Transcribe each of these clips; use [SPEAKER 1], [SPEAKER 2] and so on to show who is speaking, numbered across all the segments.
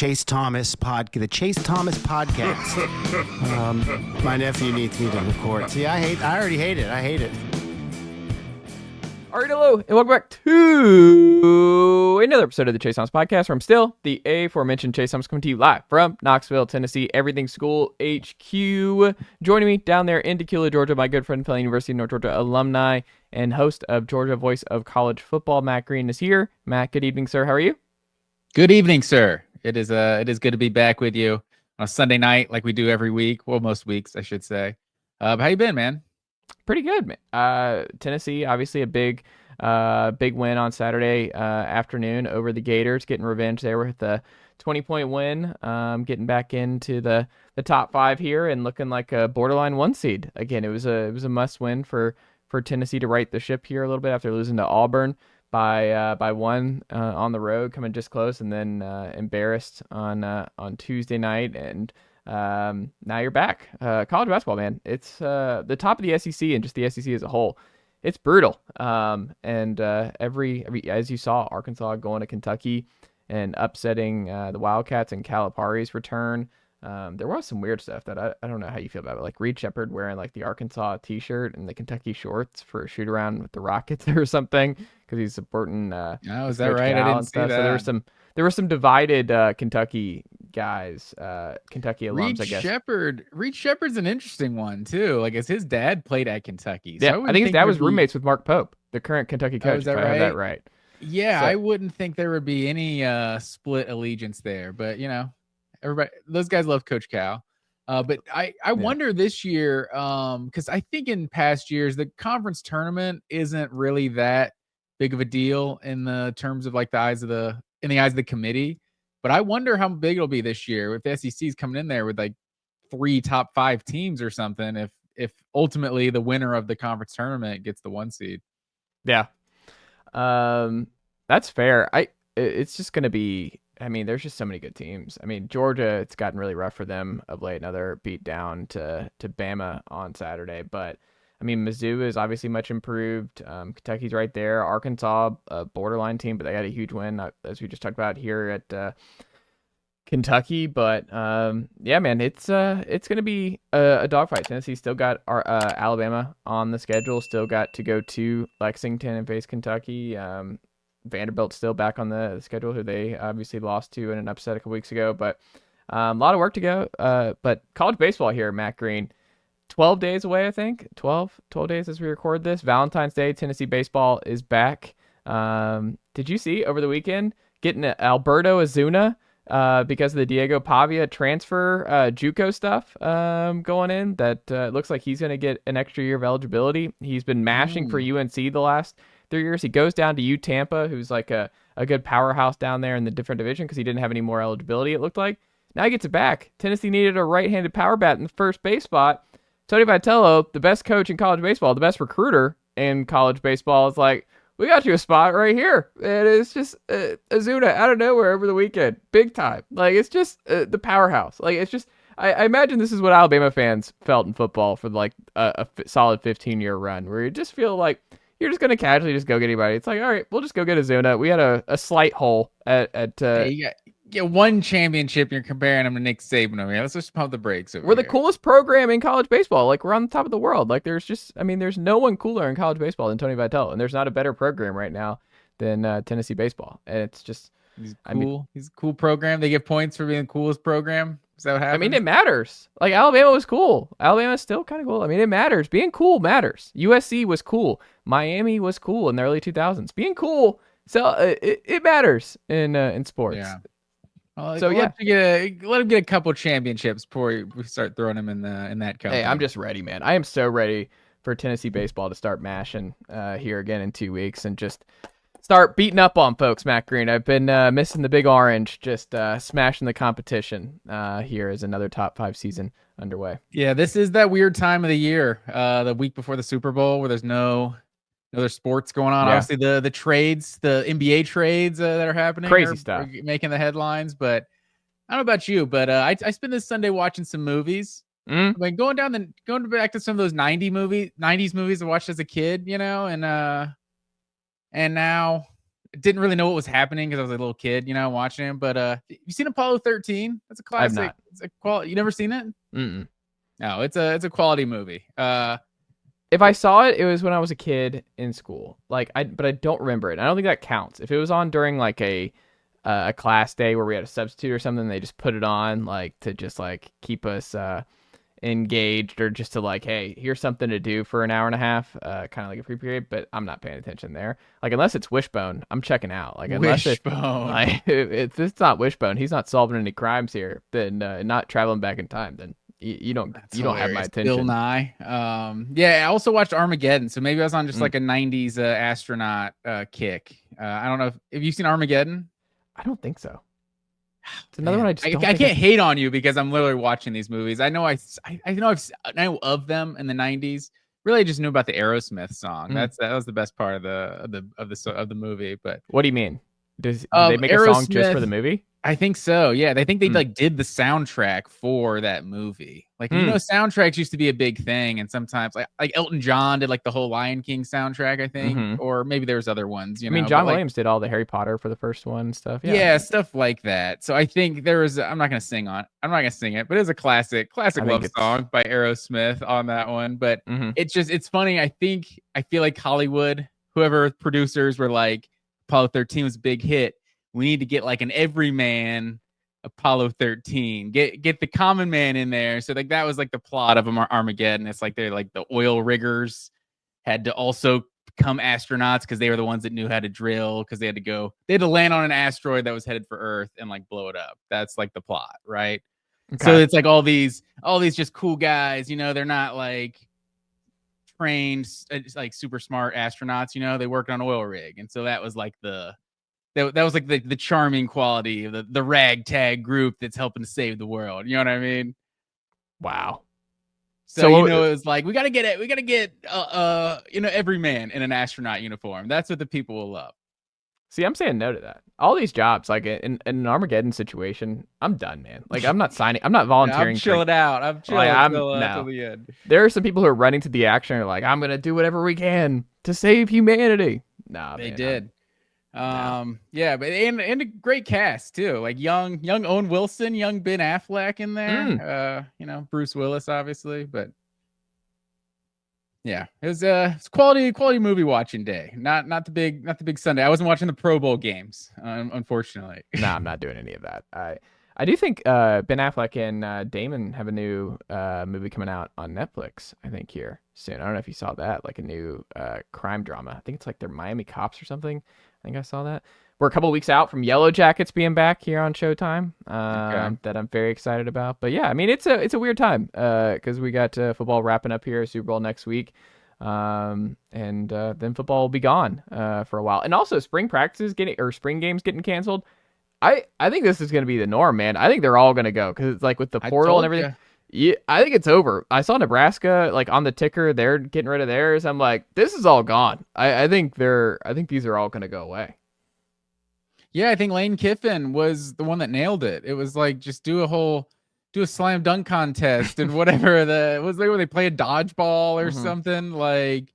[SPEAKER 1] Chase Thomas podcast. My nephew needs me to record. See, I already hate it. I hate it.
[SPEAKER 2] All right, hello, and welcome back to another episode of the Chase Thomas Podcast, where I'm still the aforementioned Chase Thomas, coming to you live from Knoxville, Tennessee, Everything School HQ. Joining me down there in Tequila, Georgia, my good friend, fellow University of North Georgia alumni, and host of Georgia Voice of College Football, Matt Green, is here. Matt, good evening, sir. How are you?
[SPEAKER 3] Good evening, sir. It is good to be back with you on a Sunday night, like we do every week. Well, most weeks, I should say. How you been, man?
[SPEAKER 2] Pretty good, man. Tennessee, obviously a big win on Saturday afternoon over the Gators, getting revenge there with the 20-point win, getting back into the top five here and looking like a borderline one seed. Again, it was a must win for Tennessee to right the ship here a little bit after losing to Auburn by one on the road, coming just close, and then embarrassed on Tuesday night. And now you're back. College basketball, man. It's the top of the SEC and just the SEC as a whole. It's brutal. And every as you saw, Arkansas going to Kentucky and upsetting the Wildcats and Calipari's return. There was some weird stuff that I don't know how you feel about it. Like Reed Sheppard wearing like the Arkansas t-shirt and the Kentucky shorts for a shoot around with the Rockets or something because he's supporting
[SPEAKER 3] oh, is that right?
[SPEAKER 2] Cal
[SPEAKER 3] I didn't see that.
[SPEAKER 2] So there were some divided Kentucky guys, Kentucky alums, I guess.
[SPEAKER 3] Reed Sheppard's an interesting one too. Like, as his dad played at Kentucky. So
[SPEAKER 2] yeah, I think his dad was roommates with Mark Pope, the current Kentucky coach.
[SPEAKER 3] Is that
[SPEAKER 2] if I
[SPEAKER 3] right?
[SPEAKER 2] have that right.
[SPEAKER 3] Yeah,
[SPEAKER 2] So,
[SPEAKER 3] I wouldn't think there would be any split allegiance there, but everybody, those guys love Coach Cal. But I wonder this year, because I think in past years the conference tournament isn't really that big of a deal in the terms of like in the eyes of the committee. But I wonder how big it'll be this year if the SEC is coming in there with like 3 top 5 teams or something. If ultimately the winner of the conference tournament gets the 1 seed.
[SPEAKER 2] Yeah, that's fair. It's just going to be. I mean, there's just so many good teams. I mean, Georgia, it's gotten really rough for them of late. Another beat down to Bama on Saturday. But, I mean, Mizzou is obviously much improved. Kentucky's right there. Arkansas, a borderline team, but they had a huge win, as we just talked about here at Kentucky. But, yeah, man, it's going to be a dogfight. Tennessee still got Alabama on the schedule, still got to go to Lexington and face Kentucky. Vanderbilt's still back on the schedule, who they obviously lost to in an upset a couple weeks ago. But a lot of work to go. But college baseball here, Matt Green, 12 days away, I think. 12 days as we record this. Valentine's Day, Tennessee baseball is back. Did you see over the weekend getting Alberto Ozuna because of the Diego Pavia transfer JUCO stuff going in? That looks like he's going to get an extra year of eligibility. He's been mashing for UNC the last 3 years. He goes down to U Tampa, who's like a good powerhouse down there in the different division because he didn't have any more eligibility, it looked like. Now he gets it back. Tennessee needed a right-handed power bat in the first base spot. Tony Vitello, the best coach in college baseball, the best recruiter in college baseball, is like, we got you a spot right here. And it's just Ozuna out of nowhere over the weekend. Big time. Like, it's just the powerhouse. Like, it's just, I imagine this is what Alabama fans felt in football for like a solid 15-year run, where you just feel like you're just going to casually just go get anybody. It's like, all right, we'll just go get Ozuna. We had a slight hole at
[SPEAKER 3] you got 1 championship. You're comparing them to Nick Saban over here. Let's just pump the brakes over
[SPEAKER 2] We're
[SPEAKER 3] here.
[SPEAKER 2] the coolest program in college baseball. Like, we're on the top of the world. Like, there's no one cooler in college baseball than Tony Vitello. And there's not a better program right now than Tennessee baseball. And it's just,
[SPEAKER 3] he's cool. He's a cool program. They get points for being the coolest program. Is that what happens?
[SPEAKER 2] I mean, it matters. Like, Alabama was cool. Alabama's still kind of cool. I mean, it matters. Being cool matters. USC was cool. Miami was cool in the early 2000s. Being cool, so it matters in sports.
[SPEAKER 3] Yeah. Well,
[SPEAKER 2] so
[SPEAKER 3] let him get a couple championships before we start throwing him in that company.
[SPEAKER 2] Hey, I'm just ready, man. I am so ready for Tennessee baseball to start mashing here again in 2 weeks and just start beating up on folks, Matt Green. I've been missing the big orange, just smashing the competition here as another top 5 season underway.
[SPEAKER 3] Yeah, this is that weird time of the year, the week before the Super Bowl, where there's no other sports going on. Yeah. Obviously, the trades, the NBA trades that are happening,
[SPEAKER 2] crazy stuff,
[SPEAKER 3] are making the headlines. But I don't know about you, but I spent this Sunday watching some movies. Like going back to some of those 90s movies I watched as a kid, and now didn't really know what was happening because I was a little kid, watching him. But you seen Apollo 13? That's a classic.
[SPEAKER 2] I've not.
[SPEAKER 3] It's a quality. You never seen it?
[SPEAKER 2] Mm-mm.
[SPEAKER 3] No, it's a quality movie.
[SPEAKER 2] If I saw it, it was when I was a kid in school. But I don't remember it. I don't think that counts. If it was on during like a class day where we had a substitute or something, they just put it on like to just like keep us engaged, or just to like, hey, here's something to do for an hour and a half, kind of like a free period. But I'm not paying attention there. Like unless it's Wishbone, I'm checking out. Like unless if it's not Wishbone, he's not solving any crimes here. Then not traveling back in time. Then you don't have my attention.
[SPEAKER 3] Bill Nye. I also watched Armageddon, so maybe I was on just like a 90s astronaut kick. I don't know if you've seen Armageddon.
[SPEAKER 2] I don't think so. It's another one I just
[SPEAKER 3] I can't hate on you because I'm literally watching these movies. I know I know of them in the 90s. Really, I just knew about the Aerosmith song. That was the best part of the movie. But
[SPEAKER 2] what do you mean? Does they make a song just for the movie?
[SPEAKER 3] I think so. Yeah, they think they like did the soundtrack for that movie. Like soundtracks used to be a big thing, and sometimes like Elton John did like the whole Lion King soundtrack, I think, or maybe there was other ones.
[SPEAKER 2] John Williams did all the Harry Potter for the first one and stuff.
[SPEAKER 3] Yeah, stuff like that. So I think there was. I'm not gonna sing it, but it's a classic love song by Aerosmith on that one. But it's funny. I feel like Hollywood, whoever producers were like, Apollo 13 was a big hit. We need to get like an everyman Apollo 13. Get the common man in there. So like that was like the plot of Armageddon. It's like they're like the oil riggers had to also become astronauts because they were the ones that knew how to drill, because they had to land on an asteroid that was headed for Earth and like blow it up. That's like the plot, right? Okay. So it's like all these just cool guys, they're not like trained like super smart astronauts, they worked on an oil rig. And so that was like that was like the charming quality of the ragtag group that's helping to save the world. You know what I mean?
[SPEAKER 2] Wow.
[SPEAKER 3] So it was like, we got to get every man in an astronaut uniform. That's what the people will love.
[SPEAKER 2] See, I'm saying no to that. All these jobs, like in an Armageddon situation, I'm done, man. Like I'm not signing. I'm not volunteering.
[SPEAKER 3] I'm chilling out. I'm chilling till the end.
[SPEAKER 2] There are some people who are running to the action and are like, I'm gonna do whatever we can to save humanity. Nah,
[SPEAKER 3] they did. Yeah, but and a great cast too. Like young Owen Wilson, young Ben Affleck in there. Bruce Willis obviously, but yeah, it was quality movie watching day. Not the big Sunday. I wasn't watching the Pro Bowl games, unfortunately.
[SPEAKER 2] Nah, I'm not doing any of that. I do think Ben Affleck and Damon have a new movie coming out on Netflix, I think, here soon. I don't know if you saw that, like a new crime drama. I think it's like they're Miami Cops or something. I think I saw that. We're a couple of weeks out from Yellow Jackets being back here on Showtime, that I'm very excited about. But yeah, I mean, it's a weird time because we got football wrapping up here, Super Bowl next week. And then football will be gone for a while. And also spring games getting canceled. I think this is going to be the norm, man. I think they're all going to go because it's like with the portal and everything. Yeah, I think it's over. I saw Nebraska like on the ticker. They're getting rid of theirs. I'm like, this is all gone. I think these are all going to go away.
[SPEAKER 3] Yeah, I think Lane Kiffin was the one that nailed it. It was like, just do a slam dunk contest and whatever. It was like where they play a dodgeball or something. Like,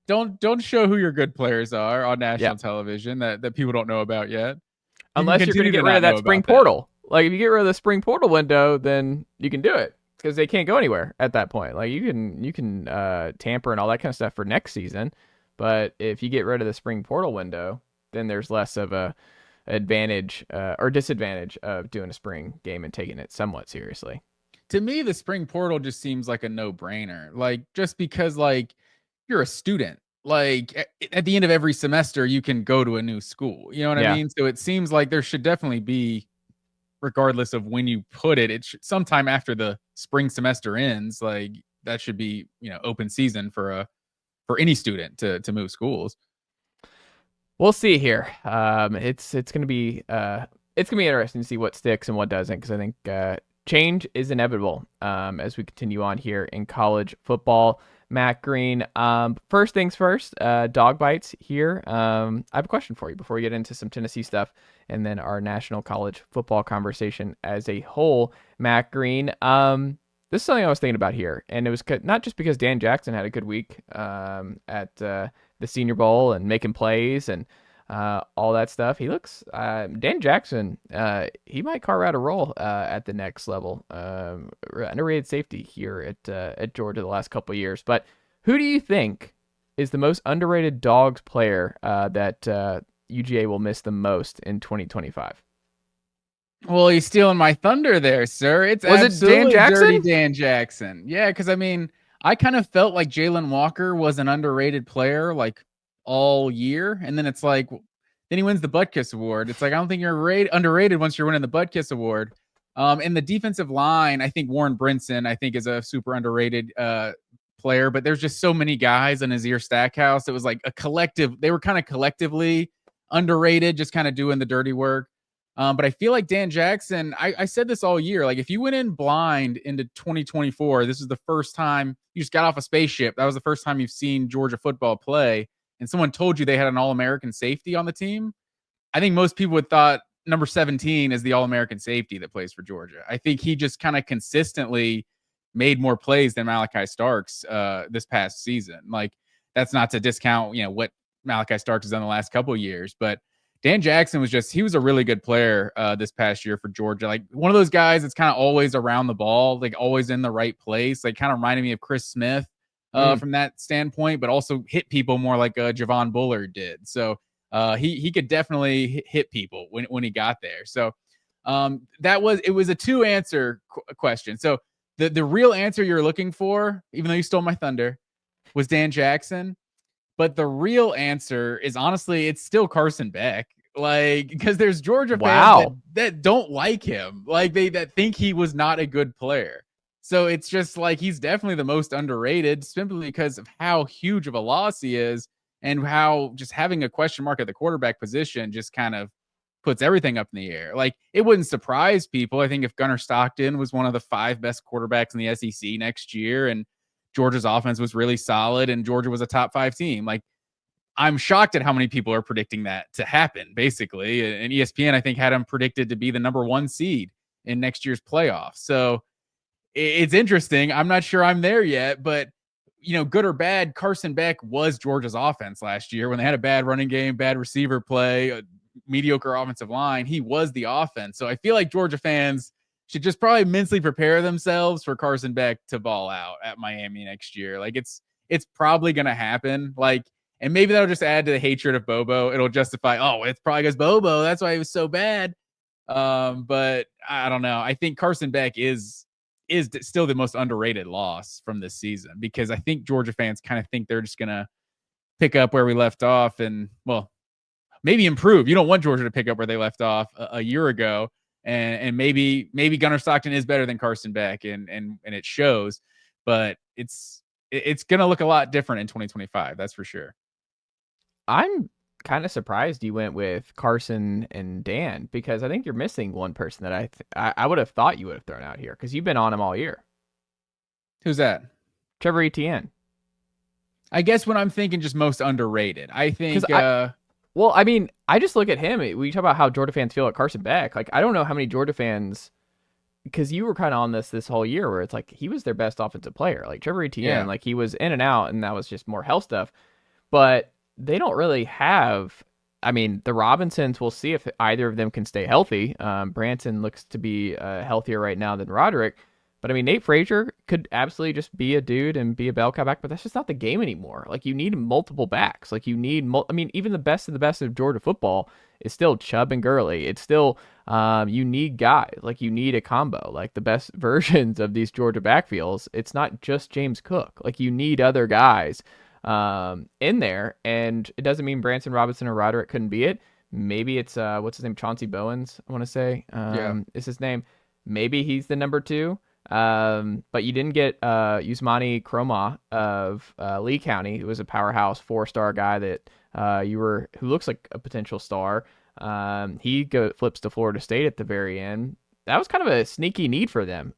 [SPEAKER 3] don't show who your good players are on national television that people don't know about yet.
[SPEAKER 2] Unless you're going to get rid of that spring portal. Like if you get rid of the spring portal window, then you can do it because they can't go anywhere at that point. Like you can tamper and all that kind of stuff for next season. But if you get rid of the spring portal window, then there's less of a advantage or disadvantage of doing a spring game and taking it somewhat seriously.
[SPEAKER 3] To me, the spring portal just seems like a no-brainer. Like just because like you're a student. Like at the end of every semester, you can go to a new school. You know what I mean? So it seems like there should definitely be, regardless of when you put it, sometime after the spring semester ends. Like that should be, open season for any student to move schools.
[SPEAKER 2] We'll see here. It's gonna be interesting to see what sticks and what doesn't, because I think change is inevitable as we continue on here in college football. Matt Green. First things first, dog bites here. I have a question for you before we get into some Tennessee stuff and then our national college football conversation as a whole. Matt Green. This is something I was thinking about here, and it was not just because Dan Jackson had a good week at the Senior Bowl and making plays, and all that stuff. He looks Dan Jackson. He might carve out a role at the next level. Underrated safety here at Georgia the last couple of years. But who do you think is the most underrated Dogs player that UGA will miss the most in 2025?
[SPEAKER 3] Well, he's stealing my thunder there, sir. It's
[SPEAKER 2] Was it Dan
[SPEAKER 3] absolutely
[SPEAKER 2] Jackson?
[SPEAKER 3] dirty Dan Jackson. Yeah, because I mean, I kind of felt like Jalen Walker was an underrated player like all year, and then it's like, then he wins the Butt Kiss Award. It's like I don't think you're underrated once you're winning the Butt Kiss Award. In the defensive line, I think Warren Brinson, I think, is a super underrated player, but there's just so many guys in his ear Stackhouse. It was like a collective. They were kind of collectively underrated, just kind of doing the dirty work. But I feel like Dan Jackson, I said this all year. Like, if you went in blind into 2024, this is the first time you just got off a spaceship. That was the first time you've seen Georgia football play, and someone told you they had an All-American safety on the team. I think most people would thought number 17 is the All-American safety that plays for Georgia. I think he just kind of consistently made more plays than Malachi Starks this past season. Like, that's not to discount, what Malachi Starks has done the last couple of years, but Dan Jackson he was a really good player this past year for Georgia. Like, one of those guys that's kind of always around the ball, like always in the right place. Like, kind of reminded me of Chris Smith from that standpoint, but also hit people more like Javon Bullard did. So he could definitely hit people when he got there. So it was a 2-answer question. So the real answer you're looking for, even though you stole my thunder, was Dan Jackson. But the real answer is, honestly, it's still Carson Beck. Like, because there's Georgia fans that don't like him. Like, that think he was not a good player. So it's just like, he's definitely the most underrated simply because of how huge of a loss he is, and how just having a question mark at the quarterback position just kind of puts everything up in the air. Like, it wouldn't surprise people. I think if Gunnar Stockton was one of the 5 best quarterbacks in the SEC next year, and Georgia's offense was really solid, and Georgia was a top 5 team. Like, I'm shocked at how many people are predicting that to happen, basically. And ESPN, I think, had him predicted to be the number 1 seed in next year's playoffs. So it's interesting. I'm not sure I'm there yet, but, good or bad, Carson Beck was Georgia's offense last year when they had a bad running game, bad receiver play, a mediocre offensive line. He was the offense. So I feel like Georgia fans should just probably mentally prepare themselves for Carson Beck to ball out at Miami next year. Like, it's probably going to happen. Like, and maybe that'll just add to the hatred of Bobo. It'll justify, it's probably because Bobo, that's why he was so bad. But I don't know. I think Carson Beck is still the most underrated loss from this season, because I think Georgia fans kind of think they're just going to pick up where we left off and, well, maybe improve. You don't want Georgia to pick up where they left off a year ago. And maybe Gunnar Stockton is better than Carson Beck, and it shows, but it's going to look a lot different in 2025. That's for sure.
[SPEAKER 2] I'm kind of surprised you went with Carson and Dan, because I think you're missing one person that I would have thought you would have thrown out here, because you've been on him all year.
[SPEAKER 3] Who's that?
[SPEAKER 2] Trevor Etienne.
[SPEAKER 3] I guess when I'm thinking just most underrated, I think.
[SPEAKER 2] Well, I mean, I just look at him. We talk about how Georgia fans feel about Carson Beck. Like, I don't know how many Georgia fans, because you were kind of on this whole year where it's like he was their best offensive player. Like, Trevor Etienne, like, he was in and out, and that was just more health stuff. But they don't really have. I mean, the Robinsons, we'll see if either of them can stay healthy. Branson looks to be healthier right now than Roderick. But I mean, Nate Frazier could absolutely just be a dude and be a bell cow back, but that's just not the game anymore. Like, you need multiple backs. Like, you need, I mean, even the best of the best of Georgia football is still Chubb and Gurley. It's still, you need guys. Like, you need a combo. Like, the best versions of these Georgia backfields, it's not just James Cook. Like, you need other guys in there, and it doesn't mean Branson, Robinson, or Roderick couldn't be it. Maybe it's, what's his name? Chauncey Bowens, I want to say, is his name. Maybe he's the number 2. But you didn't get Usmani Kromah of Lee County, who was a powerhouse 4-star guy that who looks like a potential star. He flips to Florida State at the very end. That was kind of a sneaky need for them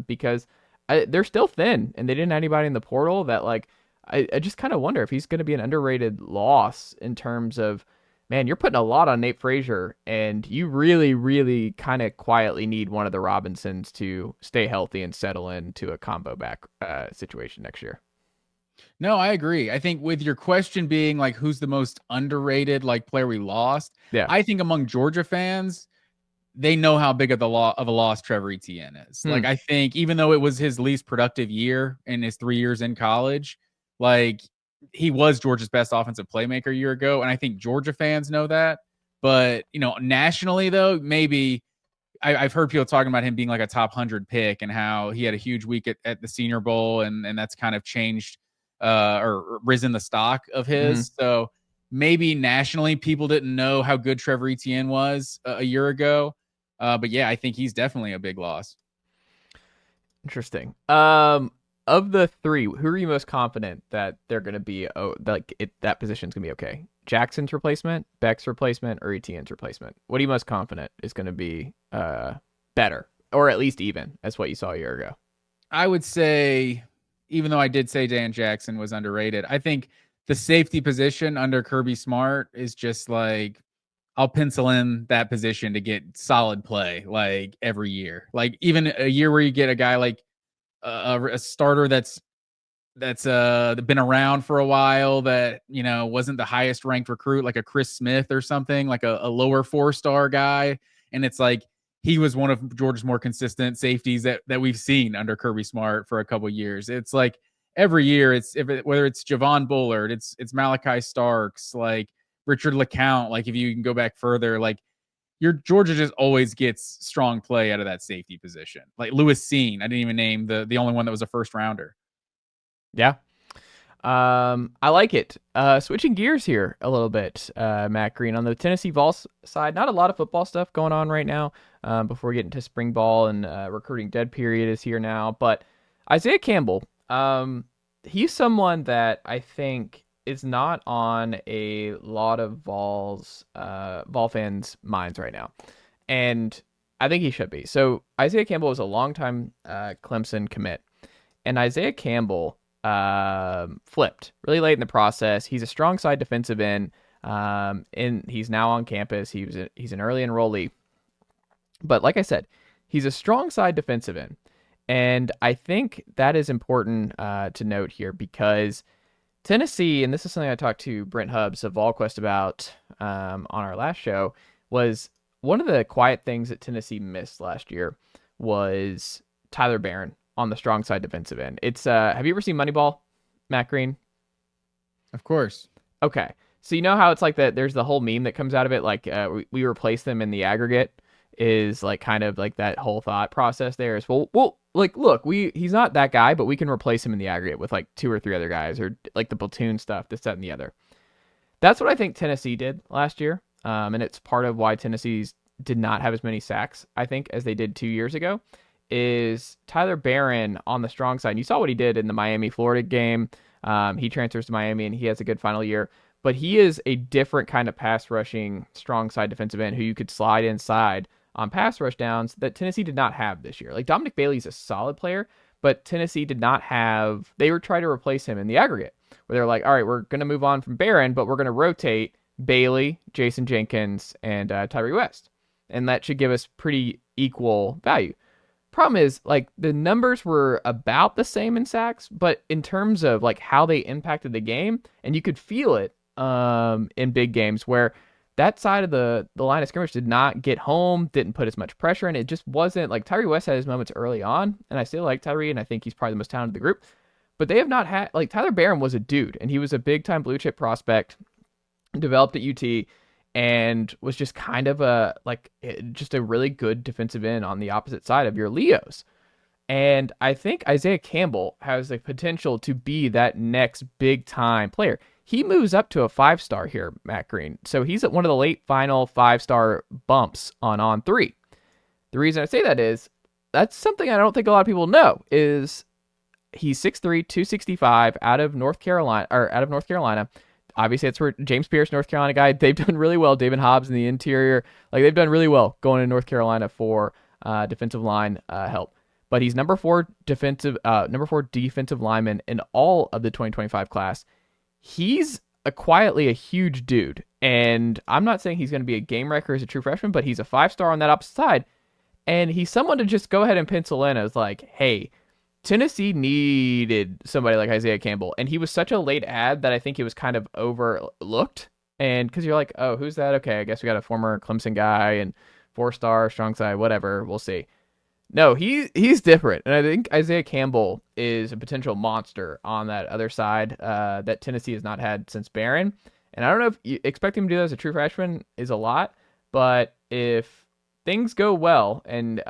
[SPEAKER 2] because they're still thin, and they didn't have anybody in the portal that, like, I just kind of wonder if he's going to be an underrated loss in terms of, man, you're putting a lot on Nate Frazier, and you really, really kind of quietly need one of the Robinsons to stay healthy and settle into a combo back situation next year.
[SPEAKER 3] No, I agree. I think with your question being like, who's the most underrated like player we lost?
[SPEAKER 2] Yeah.
[SPEAKER 3] I think among Georgia fans, they know how big of a loss Trevor Etienne is. Like, I think even though it was his least productive year in his 3 years in college, like he was Georgia's best offensive playmaker a year ago, and I think Georgia fans know that. But nationally though, maybe I've heard people talking about him being like a top 100 pick and how he had a huge week at the Senior Bowl, and that's kind of changed or risen the stock of his. So maybe nationally people didn't know how good Trevor Etienne was a year ago. But yeah, I think he's definitely a big loss.
[SPEAKER 2] Interesting. Of the three, who are you most confident that they're going to be? That position's going to be okay. Jackson's replacement, Beck's replacement, or Etienne's replacement? What are you most confident is going to be better, or at least even as what you saw a year ago?
[SPEAKER 3] I would say, even though I did say Dan Jackson was underrated, I think the safety position under Kirby Smart is just like, I'll pencil in that position to get solid play like every year. Like even a year where you get a guy like a starter that's been around for a while, that wasn't the highest ranked recruit, like a Chris Smith or something, like a lower 4-star guy, and it's like he was one of Georgia's more consistent safeties that we've seen under Kirby Smart for a couple of years. It's like every year, whether it's Javon Bullard, it's Malachi Starks, like Richard LeCount, like if you can go back further, like your Georgia just always gets strong play out of that safety position. Like Lewis Seen, I didn't even name the only one that was a first rounder.
[SPEAKER 2] Yeah. I like it. Switching gears here a little bit, Matt Green, on the Tennessee Vols side, not a lot of football stuff going on right now before we get into spring ball, and recruiting dead period is here now. But Isaiah Campbell, he's someone that I think is not on a lot of Vol fans' minds right now. And I think he should be. So Isaiah Campbell was a longtime Clemson commit. And Isaiah Campbell flipped really late in the process. He's a strong side defensive end, and he's now on campus. He's an early enrollee. But like I said, he's a strong side defensive end. And I think that is important to note here, because Tennessee, and this is something I talked to Brent Hubbs of VolQuest about on our last show, was one of the quiet things that Tennessee missed last year was Tyler Barron on the strong side defensive end. It's have you ever seen Moneyball, Matt Green?
[SPEAKER 3] Of course.
[SPEAKER 2] Okay. So you know how it's like that there's the whole meme that comes out of it, like we replace them in the aggregate, is like kind of like that whole thought process there is, well, like, look, he's not that guy, but we can replace him in the aggregate with like 2 or 3 other guys, or like the platoon stuff, this, that, and the other. That's what I think Tennessee did last year. And it's part of why Tennessee's did not have as many sacks, I think, as they did 2 years ago, is Tyler Barron on the strong side. And you saw what he did in the Miami-Florida game. He transfers to Miami and he has a good final year. But he is a different kind of pass rushing, strong side defensive end who you could slide inside on pass rush downs that Tennessee did not have this year. Like Dominic Bailey's a solid player, but Tennessee did not have, they were trying to replace him in the aggregate, where they're like, all right, we're going to move on from Barron, but we're going to rotate Bailey, Jason Jenkins, and Tyree West. And that should give us pretty equal value. Problem is, like, the numbers were about the same in sacks, but in terms of like how they impacted the game, and you could feel it in big games where that side of the line of scrimmage did not get home, didn't put as much pressure in. It just wasn't like Tyree West had his moments early on, and I still like Tyree, and I think he's probably the most talented of the group. But they have not had, like, Tyler Barron was a dude, and he was a big-time blue-chip prospect, developed at UT, and was just kind of just a really good defensive end on the opposite side of your Leos. And I think Isaiah Campbell has the potential to be that next big-time player. He moves up to a 5-star here, Matt Green. So he's at one of the late final 5-star bumps on 3. The reason I say that is that's something I don't think a lot of people know, is he's 6'3", 265 out of North Carolina. Obviously, that's where James Pierce, North Carolina guy, they've done really well. David Hobbs in the interior, like they've done really well going to North Carolina for defensive line help. But he's number 4 defensive lineman in all of the 2025 class. He's quietly a huge dude, and I'm not saying he's going to be a game wrecker as a true freshman, but he's a 5-star on that opposite side, and he's someone to just go ahead and pencil in as like, hey, Tennessee needed somebody like Isaiah Campbell, and he was such a late ad that I think he was kind of overlooked. And because you're like, oh, who's that? Okay, I guess we got a former Clemson guy and 4-star, strong side, whatever. We'll see. No, he's different, and I think Isaiah Campbell is a potential monster on that other side that Tennessee has not had since Barron. And I don't know if you expect him to do that as a true freshman is a lot, but if things go well and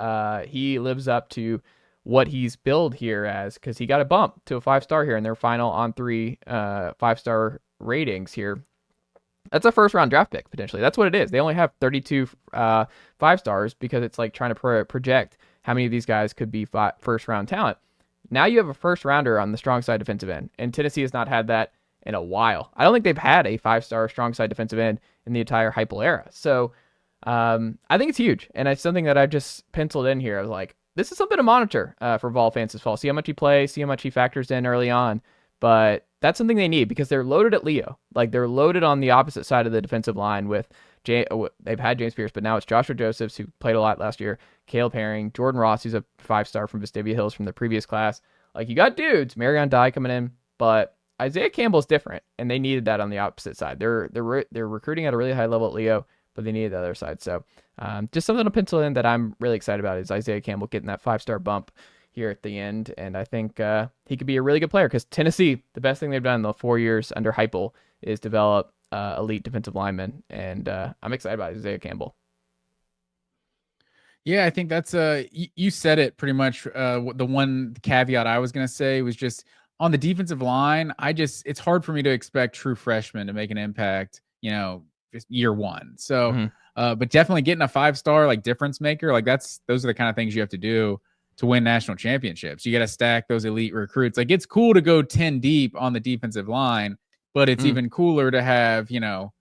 [SPEAKER 2] he lives up to what he's billed here as, because he got a bump to a 5-star here in their final on 3 5-star ratings here. That's a first-round draft pick, potentially. That's what it is. They only have 32 5-stars because it's like trying to project how many of these guys could be first-round talent. Now you have a first-rounder on the strong side defensive end, and Tennessee has not had that in a while. I don't think they've had a 5-star strong side defensive end in the entire Heupel era. So I think it's huge, and it's something that I just penciled in here. I was like, this is something to monitor for Vol fans this fall. See how much he plays, see how much he factors in early on. But that's something they need because they're loaded at Leo. Like, they're loaded on the opposite side of the defensive line with they've had James Pierce, but now it's Joshua Josephs, who played a lot last year, Caleb Herring, Jordan Ross, who's a 5-star from Vestavia Hills from the previous class. Like, you got dudes, Marion Dye coming in, but Isaiah Campbell's different, and they needed that on the opposite side. They're recruiting at a really high level at Leo, but they needed the other side. So just something to pencil in that I'm really excited about is Isaiah Campbell getting that 5-star bump here at the end. And I think he could be a really good player because Tennessee, the best thing they've done in the 4 years under Heupel is develop elite defensive linemen. And I'm excited about Isaiah Campbell.
[SPEAKER 3] Yeah, I think that's you said it pretty much. The one caveat I was going to say was just on the defensive line. It's hard for me to expect true freshmen to make an impact, just year one. So, but definitely getting a 5-star like difference maker, like those are the kind of things you have to do to win national championships. You got to stack those elite recruits. Like, it's cool to go 10 deep on the defensive line, but it's even cooler to have, 4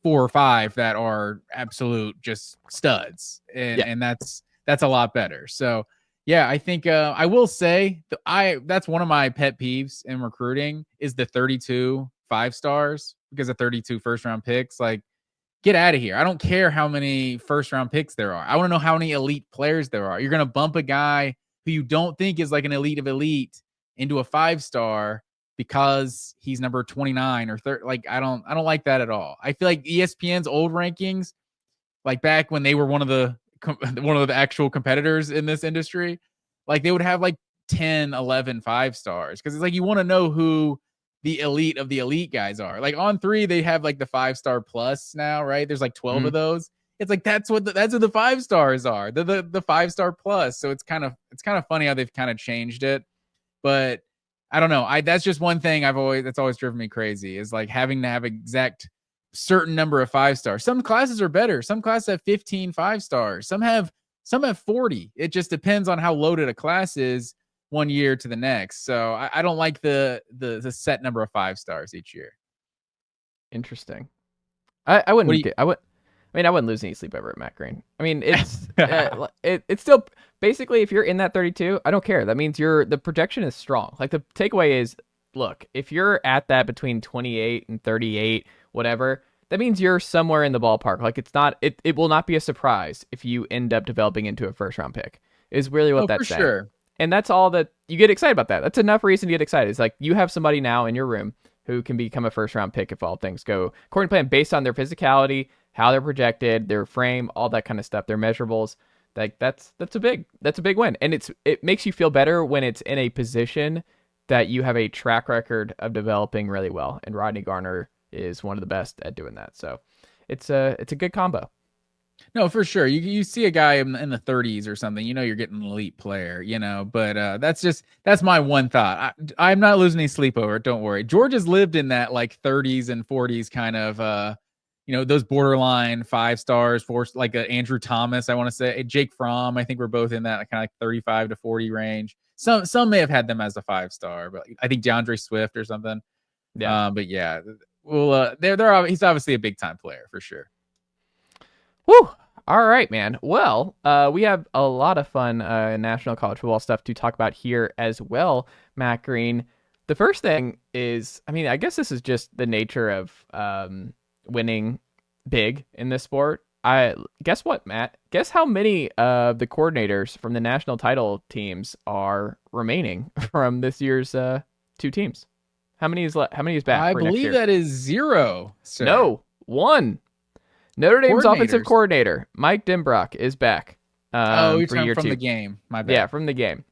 [SPEAKER 3] or 5 that are absolute just studs. And that's a lot better. So yeah, I think I will say that's one of my pet peeves in recruiting is the 32 5-stars because of 32 first-round picks. Like, get out of here. I don't care how many first-round picks there are. I want to know how many elite players there are. You're going to bump a guy who you don't think is like an elite of elite into a 5-star because he's number 29 or 30. Like, I don't like that at all. I feel like ESPN's old rankings, like back when they were one of the actual competitors in this industry, like they would have like 10, 11 5-stars. Cause it's like, you want to know who the elite of the elite guys are. Like on 3, they have like the 5-star plus now, right? There's like 12 of those. It's like, that's what the 5-stars are. The 5-star plus. So it's kind of funny how they've kind of changed it, but I don't know. That's just one thing that's always driven me crazy is like having to have exact certain number of 5-stars. Some classes are better. Some classes have 15 5-stars. Some have 40. It just depends on how loaded a class is one year to the next. So I don't like the set number of 5-stars each year.
[SPEAKER 2] Interesting. I wouldn't. I wouldn't lose any sleep over at Matt Green. I mean, it's it's still basically, if you're in that 32, I don't care. That means the projection is strong. Like, the takeaway is, look, if you're at that between 28 and 38, whatever, that means you're somewhere in the ballpark. Like, it will not be a surprise if you end up developing into a first-round pick, is really what that's saying. Sure. And that's all that you get excited about that. That's enough reason to get excited. It's like, you have somebody now in your room who can become a first-round pick if all things go according to plan, based on their physicality, how they're projected, their frame, all that kind of stuff, their measurables. Like, that's a big win. And it makes you feel better when it's in a position that you have a track record of developing really well. And Rodney Garner is one of the best at doing that. So it's a good combo.
[SPEAKER 3] No, for sure. You see a guy in the 30s or something, you're getting an elite player, but that's my one thought. I'm not losing any sleep over it. Don't worry. Georgia's lived in that like 30s and 40s kind of, those borderline 5-stars, 4, like Andrew Thomas, I want to say, Jake Fromm. I think we're both in that kind of like 35 to 40 range. Some may have had them as a 5-star, but I think DeAndre Swift or something. Yeah. But yeah, well, he's obviously a big time player for sure.
[SPEAKER 2] Woo! All right, man. Well, we have a lot of fun national college football stuff to talk about here as well, Matt Green. The first thing is, I guess this is just the nature of winning big in this sport. I guess what, Matt? Guess how many of the coordinators from the national title teams are remaining from this year's 2 teams? How many is How many is back
[SPEAKER 3] I
[SPEAKER 2] for next
[SPEAKER 3] believe
[SPEAKER 2] year?
[SPEAKER 3] that is 0, sir.
[SPEAKER 2] No, 1. Notre Dame's offensive
[SPEAKER 3] Coordinators.
[SPEAKER 2] coordinator, Mike Denbrock, is back.
[SPEAKER 3] You're
[SPEAKER 2] for
[SPEAKER 3] talking
[SPEAKER 2] year
[SPEAKER 3] from
[SPEAKER 2] 2.
[SPEAKER 3] the game. My bad.
[SPEAKER 2] Yeah, from the game.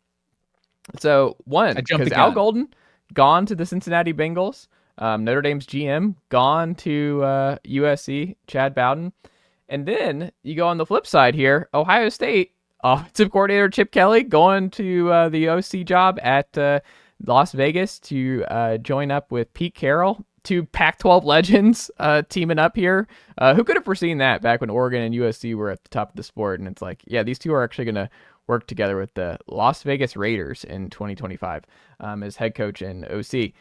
[SPEAKER 2] So 1,
[SPEAKER 3] I jumped
[SPEAKER 2] because
[SPEAKER 3] the
[SPEAKER 2] Al
[SPEAKER 3] gun.
[SPEAKER 2] Golden gone to the Cincinnati Bengals. Notre Dame's GM gone to USC, Chad Bowden. And then you go on the flip side here, Ohio State offensive coordinator Chip Kelly going to the OC job at Las Vegas to join up with Pete Carroll, 2 Pac-12 legends teaming up here. Who could have foreseen that back when Oregon and USC were at the top of the sport? And it's like, yeah, these two are actually going to work together with the Las Vegas Raiders in 2025 as head coach and OC.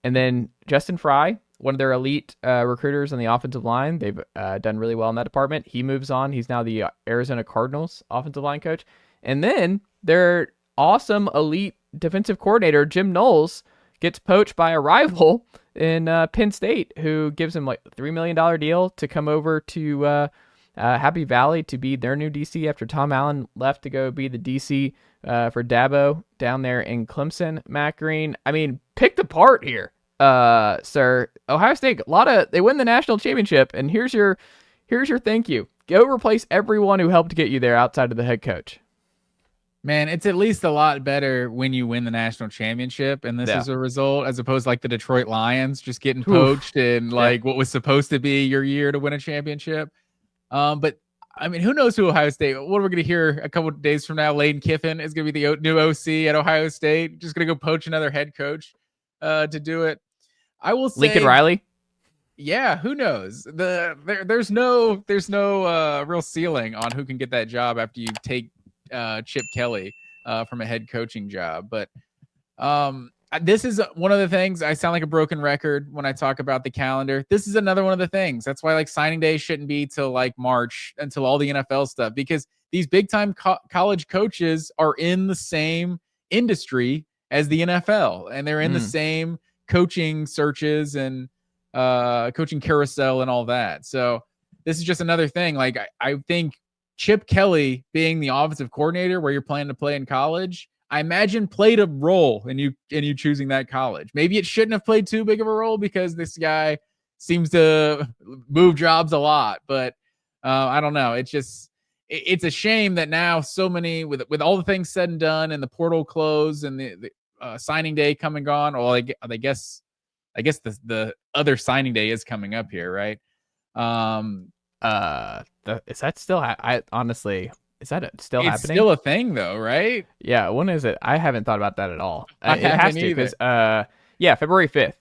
[SPEAKER 2] And then Justin Fry, one of their elite recruiters on the offensive line. They've done really well in that department. He moves on. He's now the Arizona Cardinals offensive line coach. And then their awesome elite defensive coordinator, Jim Knowles, gets poached by a rival in Penn State, who gives him like a $3 million deal to come over to Happy Valley to be their new DC after Tom Allen left to go be the DC for Dabo down there in Clemson. Matt Green, I mean, picked apart here, sir. Ohio State, they win the national championship, and here's your thank you. Go replace everyone who helped get you there outside of the head coach.
[SPEAKER 3] Man, it's at least a lot better when you win the national championship, and this is a result, as opposed to like the Detroit Lions just getting poached and like what was supposed to be your year to win a championship. But I mean, who knows who Ohio State? What are we going to hear a couple of days from now? Lane Kiffin is going to be the new OC at Ohio State, just going to go poach another head coach to do it. I will say
[SPEAKER 2] Lincoln Riley.
[SPEAKER 3] Yeah, who knows? There's no real ceiling on who can get that job after you take Chip Kelly from a head coaching job. But this is one of the things. I sound like a broken record when I talk about the calendar. This is another one of the things. That's why like signing day shouldn't be till like March until all the NFL stuff, because these big time college coaches are in the same industry as the NFL, and they're in the same coaching searches and coaching carousel and all that. So this is just another thing. Like I think Chip Kelly being the offensive coordinator where you're planning to play in college, I imagine played a role in you choosing that college. Maybe it shouldn't have played too big of a role because this guy seems to move jobs a lot, but I don't know. It's a shame that now so many with all the things said and done and the portal closed and the signing day come and gone. Well, I guess the other signing day is coming up here, right?
[SPEAKER 2] Is that still? I honestly, is that still happening?
[SPEAKER 3] It's still a thing, though, right?
[SPEAKER 2] Yeah. When is it? I haven't thought about that at all.
[SPEAKER 3] I
[SPEAKER 2] It has
[SPEAKER 3] haven't
[SPEAKER 2] to because February 5th.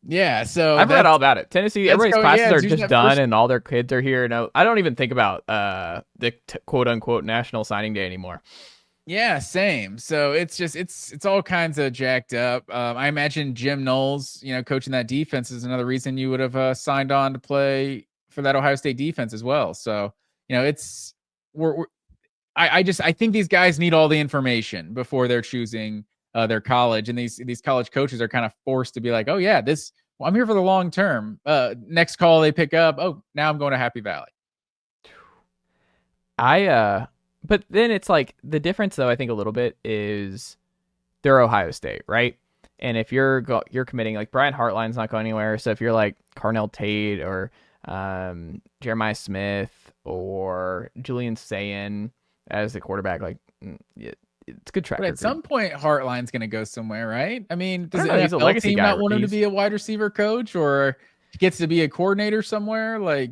[SPEAKER 3] Yeah. So
[SPEAKER 2] I've read all about it. Tennessee, everybody's classes are just done, and all their kids are here. No, I don't even think about the quote unquote national signing day anymore.
[SPEAKER 3] Yeah, same. So it's all kinds of jacked up. I imagine Jim Knowles, coaching that defense is another reason you would have signed on to play for that Ohio State defense as well. So I think these guys need all the information before they're choosing their college, and these college coaches are kind of forced to be like, oh yeah, I'm here for the long term. Next call they pick up, oh, now I'm going to Happy Valley.
[SPEAKER 2] But then it's like the difference, though, I think a little bit is they're Ohio State, right? And if you're committing, like Brian Hartline's not going anywhere. So if you're like Carnell Tate or Jeremiah Smith or Julian Sayin as the quarterback, like it's good track.
[SPEAKER 3] But at some point, Hartline's going to go somewhere, right? I mean, does the
[SPEAKER 2] he's a
[SPEAKER 3] NFL
[SPEAKER 2] legacy
[SPEAKER 3] team
[SPEAKER 2] guy,
[SPEAKER 3] not want him to be a wide receiver coach, or gets to be a coordinator somewhere? Like,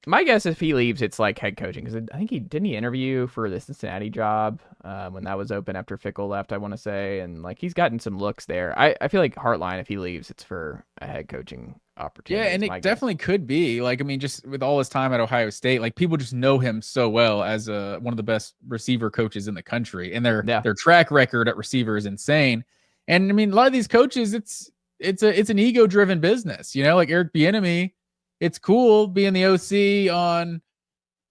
[SPEAKER 2] my guess if he leaves, it's like head coaching, because I think he interview for the Cincinnati job when that was open after Fickle left, I want to say, and like he's gotten some looks there. I feel like Hartline, if he leaves, it's for a head coaching opportunity.
[SPEAKER 3] Yeah, and it definitely could be. Like, I mean, just with all his time at Ohio State, like people just know him so well as one of the best receiver coaches in the country, and their track record at receiver is insane. And I mean, a lot of these coaches, it's an ego driven business, like Eric Bieniemy. It's cool being the OC on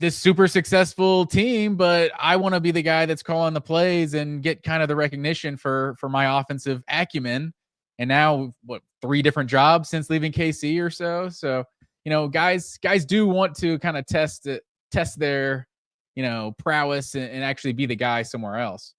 [SPEAKER 3] this super successful team, but I want to be the guy that's calling the plays and get kind of the recognition for my offensive acumen. And now 3 different jobs since leaving KC or so. So, guys do want to kind of test their, prowess and actually be the guy somewhere else.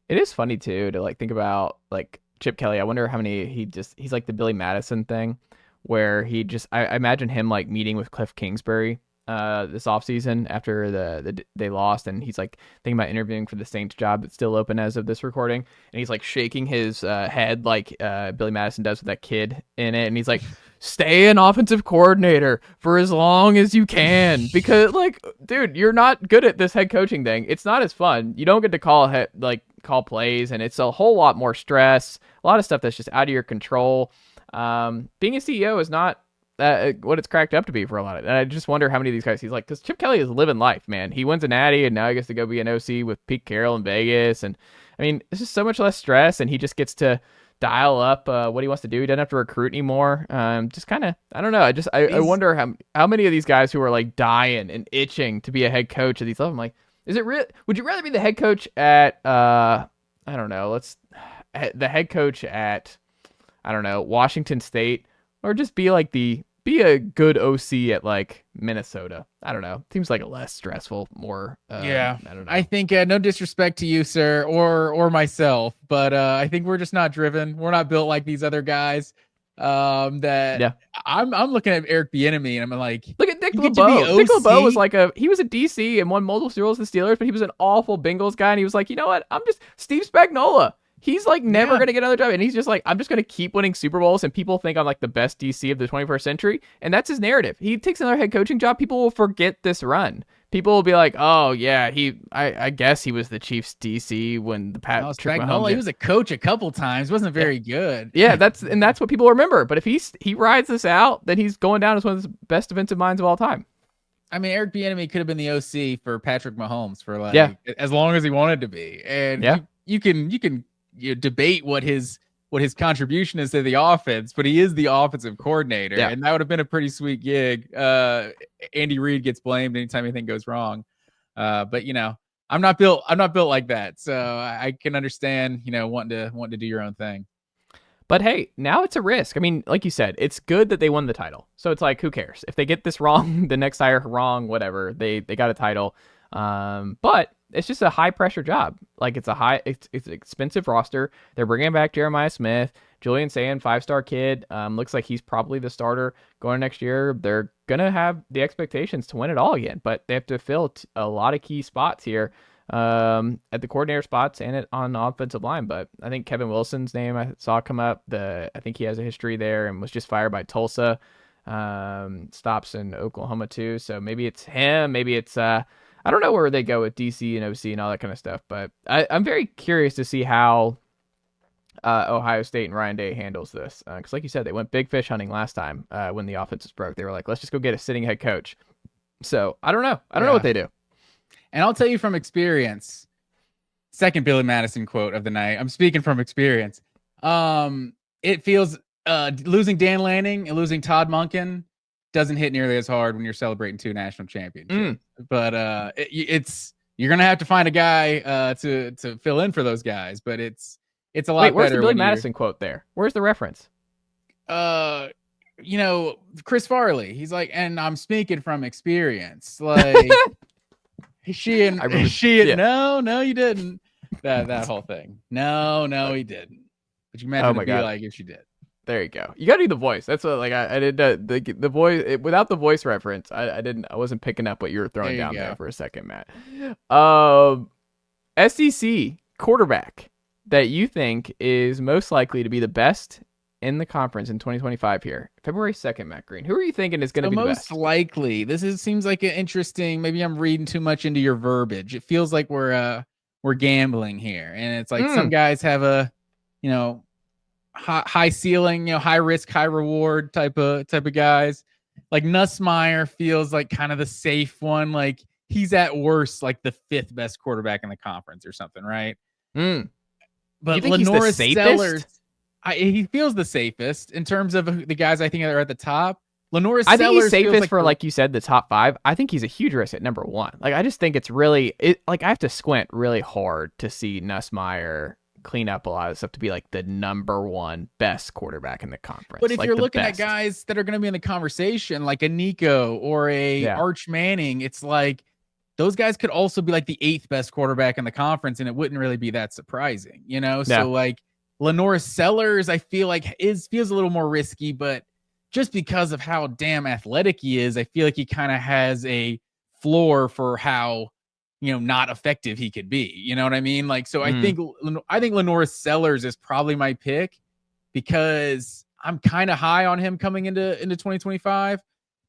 [SPEAKER 2] It is funny too to like think about like Chip Kelly. I wonder how many he's like the Billy Madison thing, where I imagine him like meeting with Cliff Kingsbury this offseason after they lost, and he's like thinking about interviewing for the Saints job that's still open as of this recording, and he's like shaking his head like Billy Madison does with that kid in it, and he's like, stay an offensive coordinator for as long as you can, because like, dude, you're not good at this head coaching thing. It's not as fun. You don't get to call plays, and it's a whole lot more stress, a lot of stuff that's just out of your control. Being a CEO is not what it's cracked up to be for a lot of it. And I just wonder how many of these guys he's like, because Chip Kelly is living life, man. He wins a natty, and now he gets to go be an OC with Pete Carroll in Vegas, and I mean, it's just so much less stress, and he just gets to dial up what he wants to do. He doesn't have to recruit anymore. Just kind of, I don't know. I wonder how many of these guys who are like dying and itching to be a head coach at these levels. I'm like, would you rather be the head coach at I don't know, the head coach at, I don't know, Washington State, or just be a good OC at like Minnesota? I don't know. Seems like a less stressful, more.
[SPEAKER 3] Yeah,
[SPEAKER 2] I don't know.
[SPEAKER 3] I think no disrespect to you, sir, or myself, but I think we're just not driven. We're not built like these other guys. I'm looking at Eric Bieniemy, and I'm like,
[SPEAKER 2] look at Dick LeBeau. Dick LeBeau was he was a DC and won multiple Super Bowls with the Steelers, but he was an awful Bengals guy, and he was like, you know what? I'm just Steve Spagnuolo. He's like never going to get another job. And he's just like, I'm just going to keep winning Super Bowls, and people think I'm like the best DC of the 21st century. And that's his narrative. He takes another head coaching job. People will forget this run. People will be like, oh yeah, I guess he was the Chiefs DC when the Patrick Mahomes.
[SPEAKER 3] He was a coach a couple times. Wasn't very good.
[SPEAKER 2] Yeah, that's what people remember. But if he rides this out, then he's going down as one of the best defensive minds of all time.
[SPEAKER 3] I mean, Eric Bieniemy could have been the OC for Patrick Mahomes for as long as he wanted to be. And you can debate what his contribution is to the offense, but he is the offensive coordinator, and that would have been a pretty sweet gig. Andy Reid gets blamed anytime anything goes wrong, but I'm not built like that, so I can understand wanting to do your own thing.
[SPEAKER 2] But hey, now it's a risk. I mean, like you said, it's good that they won the title, so it's like, who cares if they get this wrong, the next hire wrong, whatever, they got a title. But it's just a high pressure job. Like it's an expensive roster. They're bringing back Jeremiah Smith, Julian Sand, 5-star kid. Looks like he's probably the starter going next year. They're going to have the expectations to win it all again, but they have to fill a lot of key spots here, at the coordinator spots and on the offensive line. But I think Kevin Wilson's name I saw come up. I think he has a history there and was just fired by Tulsa. Stops in Oklahoma too. So maybe it's him. Maybe it's, I don't know where they go with DC and OC and all that kind of stuff, but I'm very curious to see how Ohio State and Ryan Day handles this. Because like you said, they went big fish hunting last time when the offense was broke. They were like, let's just go get a sitting head coach. So I don't know. I don't know what they do.
[SPEAKER 3] And I'll tell you from experience, second Billy Madison quote of the night. I'm speaking from experience. It feels losing Dan Lanning and losing Todd Monken doesn't hit nearly as hard when you're celebrating 2 national championships. But you're gonna have to find a guy to fill in for those guys. But it's a lot. Wait,
[SPEAKER 2] where's
[SPEAKER 3] better
[SPEAKER 2] the Billy Madison quote there? Where's the reference?
[SPEAKER 3] Chris Farley. He's like, and I'm speaking from experience. Like no, you didn't. That whole thing. No, he didn't. But you imagine it'd be like if she did.
[SPEAKER 2] There you go. You gotta do the voice. That's what I did. The voice without the voice reference. I wasn't picking up what you were throwing down there for a second, Matt. SEC quarterback that you think is most likely to be the best in the conference in 2025 here, February 2nd, Matt Green. Who are you thinking is going to be the best?
[SPEAKER 3] Most likely. Seems like an interesting. Maybe I'm reading too much into your verbiage. It feels like we're gambling here, and it's like some guys have a high ceiling, high risk, high reward type of guys. Like Nussmeier feels like kind of the safe one. Like he's at worst like the 5th best quarterback in the conference or something, right?
[SPEAKER 2] But
[SPEAKER 3] you think
[SPEAKER 2] he's the safest?
[SPEAKER 3] Sellers, he feels the safest in terms of the guys I think are at the top. Lenore
[SPEAKER 2] I think
[SPEAKER 3] Sellers
[SPEAKER 2] he's safest for, like you said, the top 5. I think he's a huge risk at number 1. Like I just think it's really I have to squint really hard to see Nussmeier clean up a lot of stuff to be like the number one best quarterback in the conference.
[SPEAKER 3] But if
[SPEAKER 2] like
[SPEAKER 3] you're
[SPEAKER 2] the
[SPEAKER 3] looking
[SPEAKER 2] best.
[SPEAKER 3] at guys that are going to be in the conversation, like a Nico or a Arch Manning, it's like those guys could also be like the 8th best quarterback in the conference, and it wouldn't really be that surprising, you know? So like Lenore Sellers, I feel like feels a little more risky, but just because of how damn athletic he is, I feel like he kind of has a floor for how, you know, not effective he could be. You know what I mean? Like, so I think Lenore Sellers is probably my pick because I'm kind of high on him coming into 2025,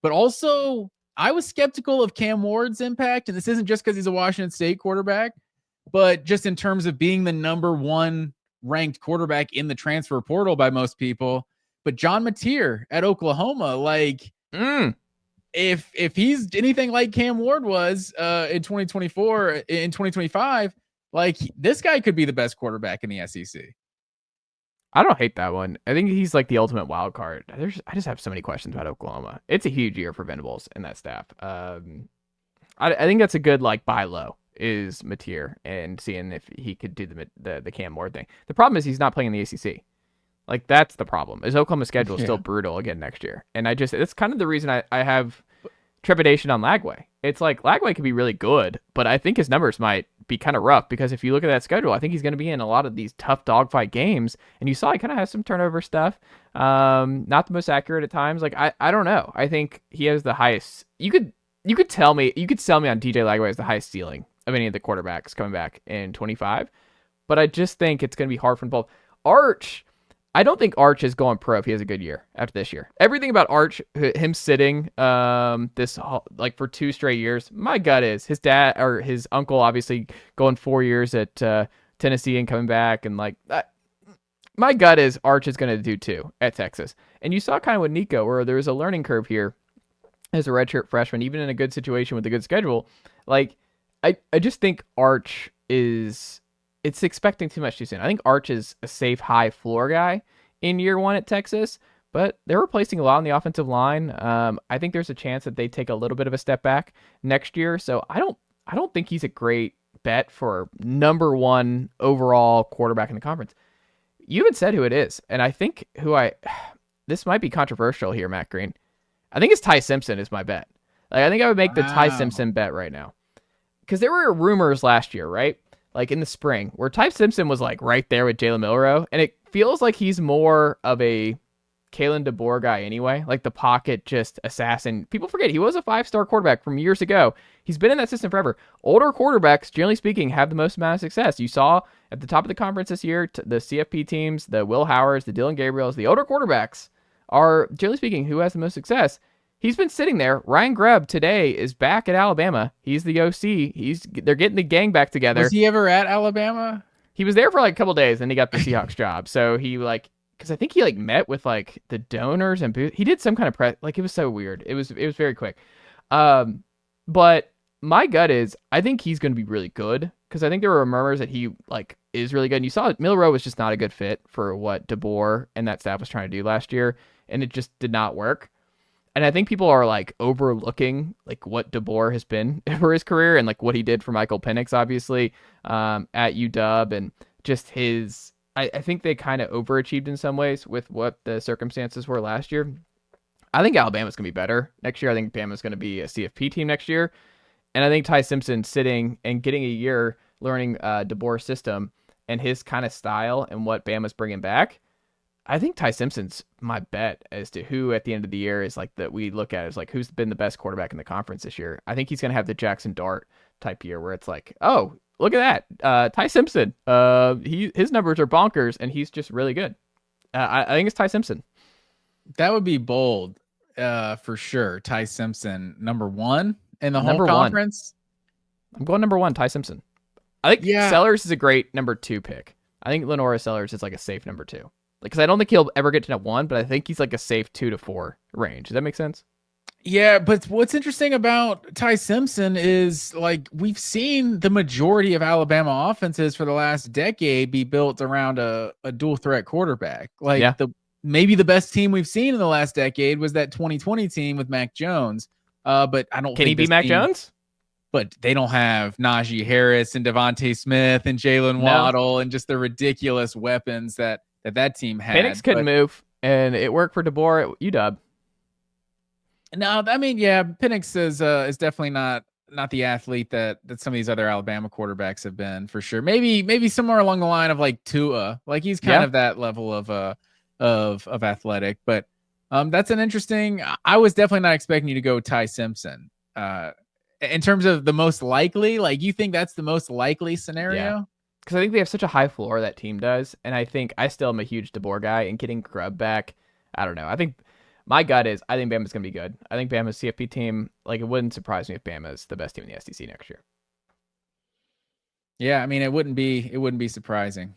[SPEAKER 3] but also I was skeptical of Cam Ward's impact. And this isn't just because he's a Washington State quarterback, but just in terms of being the number 1 ranked quarterback in the transfer portal by most people. But John Mateer at Oklahoma, like, if he's anything like Cam Ward was in 2024, in 2025, like this guy could be the best quarterback in the SEC.
[SPEAKER 2] I don't hate that one. I think he's like the ultimate wild card. I just have so many questions about Oklahoma. It's a huge year for Venables and that staff. I think that's a good like buy low is Mateer and seeing if he could do the Cam Ward thing. The problem is he's not playing in the ACC. Like that's the problem. Is Oklahoma's schedule is still brutal again next year, and it's kind of the reason I have trepidation on Lagway. It's like Lagway could be really good, but I think his numbers might be kind of rough because if you look at that schedule, I think he's going to be in a lot of these tough dogfight games. And you saw he kind of has some turnover stuff. Not the most accurate at times. Like I don't know. I think he has the highest. You could sell me on DJ Lagway as the highest ceiling of any of the quarterbacks coming back in 25. But I just think it's going to be hard for them both. Arch. I don't think Arch is going pro if he has a good year after this year. Everything about Arch, him sitting this like for 2 straight years, my gut is his dad or his uncle obviously going 4 years at Tennessee and coming back and like that. My gut is Arch is going to do 2 at Texas. And you saw kind of with Nico where there was a learning curve here as a redshirt freshman, even in a good situation with a good schedule. Like I just think Arch is... It's expecting too much too soon. I think Arch is a safe high floor guy in year 1 at Texas, but they're replacing a lot on the offensive line. I think there's a chance that they take a little bit of a step back next year. So I don't think he's a great bet for number 1 overall quarterback in the conference. You haven't said who it is, and I think this might be controversial here, Matt Green. I think it's Ty Simpson is my bet. Like I think I would make the Ty Simpson bet right now because there were rumors last year, right? Like in the spring, where Ty Simpson was like right there with Jalen Milroe, and it feels like he's more of a Kalen DeBoer guy anyway, like the pocket just assassin. People forget he was a 5-star quarterback from years ago. He's been in that system forever. Older quarterbacks, generally speaking, have the most amount of success. You saw at the top of the conference this year, the CFP teams, the Will Howards, the Dylan Gabriels, the older quarterbacks are, generally speaking, who has the most success. He's been sitting there. Ryan Grubb today is back at Alabama. He's the OC. They're getting the gang back together.
[SPEAKER 3] Was he ever at Alabama?
[SPEAKER 2] He was there for like a couple days, and he got the Seahawks job. So he like, because I think he like met with like the donors and he did some kind of press. Like it was so weird. It was very quick. But my gut is I think he's going to be really good because I think there were murmurs that he like is really good. And you saw Milroe was just not a good fit for what DeBoer and that staff was trying to do last year, and it just did not work. And I think people are like overlooking like what DeBoer has been for his career and like what he did for Michael Penix, obviously, at UW, and just his. I think they kind of overachieved in some ways with what the circumstances were last year. I think Alabama's going to be better next year. I think Bama's going to be a CFP team next year. And I think Ty Simpson sitting and getting a year learning DeBoer's system and his kind of style and what Bama's bringing back. I think Ty Simpson's my bet as to who at the end of the year is like that we look at as like who's been the best quarterback in the conference this year. I think he's going to have the Jackson Dart type year where it's like, oh, look at that. Ty Simpson. His numbers are bonkers and he's just really good. I think it's Ty Simpson.
[SPEAKER 3] That would be bold for sure. Ty Simpson, number 1 in the whole conference.
[SPEAKER 2] I'm going number 1, Ty Simpson. I think Sellers is a great number 2 pick. I think Lenora Sellers is like a safe number 2. Because I don't think he'll ever get to number 1, but I think he's like a safe 2 to 4 range. Does that make sense?
[SPEAKER 3] Yeah, but what's interesting about Ty Simpson is like we've seen the majority of Alabama offenses for the last decade be built around a dual threat quarterback. Like maybe the best team we've seen in the last decade was that 2020 team with Mac Jones. But I don't.
[SPEAKER 2] Can he be Mac Jones?
[SPEAKER 3] but they don't have Najee Harris and Devontae Smith and Jalen Waddle and just the ridiculous weapons that team had.
[SPEAKER 2] Penix couldn't move, and it worked for DeBoer at UW.
[SPEAKER 3] No, I mean, yeah, Penix is definitely not the athlete that some of these other Alabama quarterbacks have been, for sure. Maybe somewhere along the line of like Tua, like he's kind of that level of athletic. But that's an interesting. I was definitely not expecting you to go Ty Simpson. In terms of the most likely, like you think that's the most likely scenario?
[SPEAKER 2] Because I think they have such a high floor, that team does, and I think I still am a huge DeBoer guy, and getting Grubb back, I don't know. I think my gut is I think Bama's going to be good. I think Bama's CFP team, like it wouldn't surprise me if Bama's the best team in the SEC next year.
[SPEAKER 3] Yeah, I mean it wouldn't be surprising.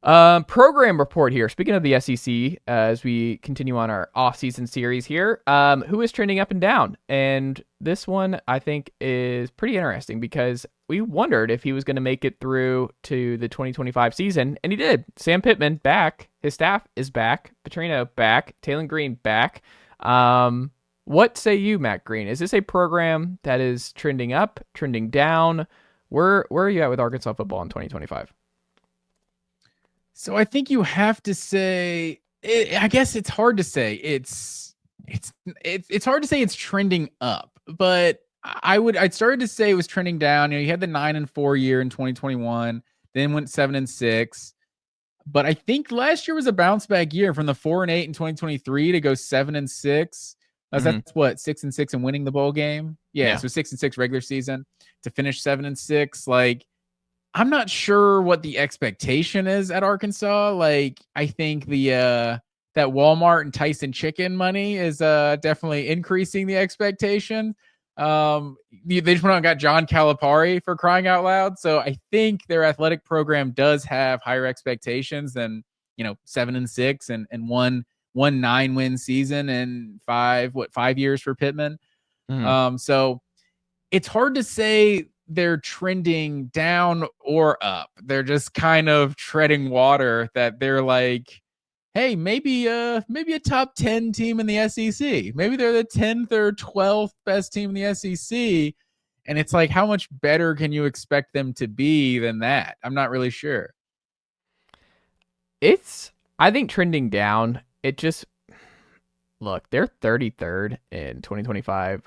[SPEAKER 2] Program report here. Speaking of the SEC, as we continue on our off-season series here, who is trending up and down? And this one I think is pretty interesting because we wondered if he was going to make it through to the 2025 season, and he did. Sam Pittman back. His staff is back. Petrino back. Taylor Green back. What say you, Matt Green? Is this a program that is trending up, trending down? Where are you at with Arkansas football in 2025?
[SPEAKER 3] So I think you have to say, I guess it's hard to say. It's hard to say it's trending up, but I'd started to say it was trending down. You know, you had the 9-4 year in 2021, then went 7-6. But I think last year was a bounce back year from the 4-8 in 2023 to go 7-6. That's what, 6-6 and winning the bowl game. Yeah. So 6-6 regular season to finish 7-6. Like, I'm not sure what the expectation is at Arkansas. Like, I think that Walmart and Tyson chicken money is definitely increasing the expectation. They just went out and got John Calipari, for crying out loud. So I think their athletic program does have higher expectations than, 7-6 and one 9-win season and 5 years for Pittman. So it's hard to say they're trending down or up. They're just kind of treading water, that they're like, hey, maybe a top 10 team in the SEC. Maybe they're the 10th or 12th best team in the SEC. And it's like, how much better can you expect them to be than that? I'm not really sure.
[SPEAKER 2] I think, trending down. It just, look, they're 33rd in 2025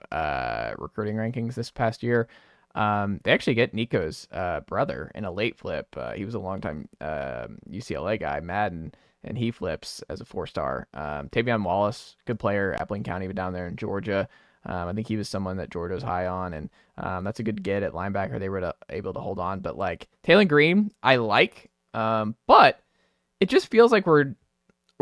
[SPEAKER 2] recruiting rankings this past year. They actually get Nico's brother in a late flip. He was a longtime UCLA guy, Madden, and he flips as a 4-star. Tavion Wallace, good player, Appling County, but down there in Georgia. I think he was someone that Georgia was high on, and that's a good get at linebacker. They were able to hold on, but like Taylor Green, I like, but it just feels like we're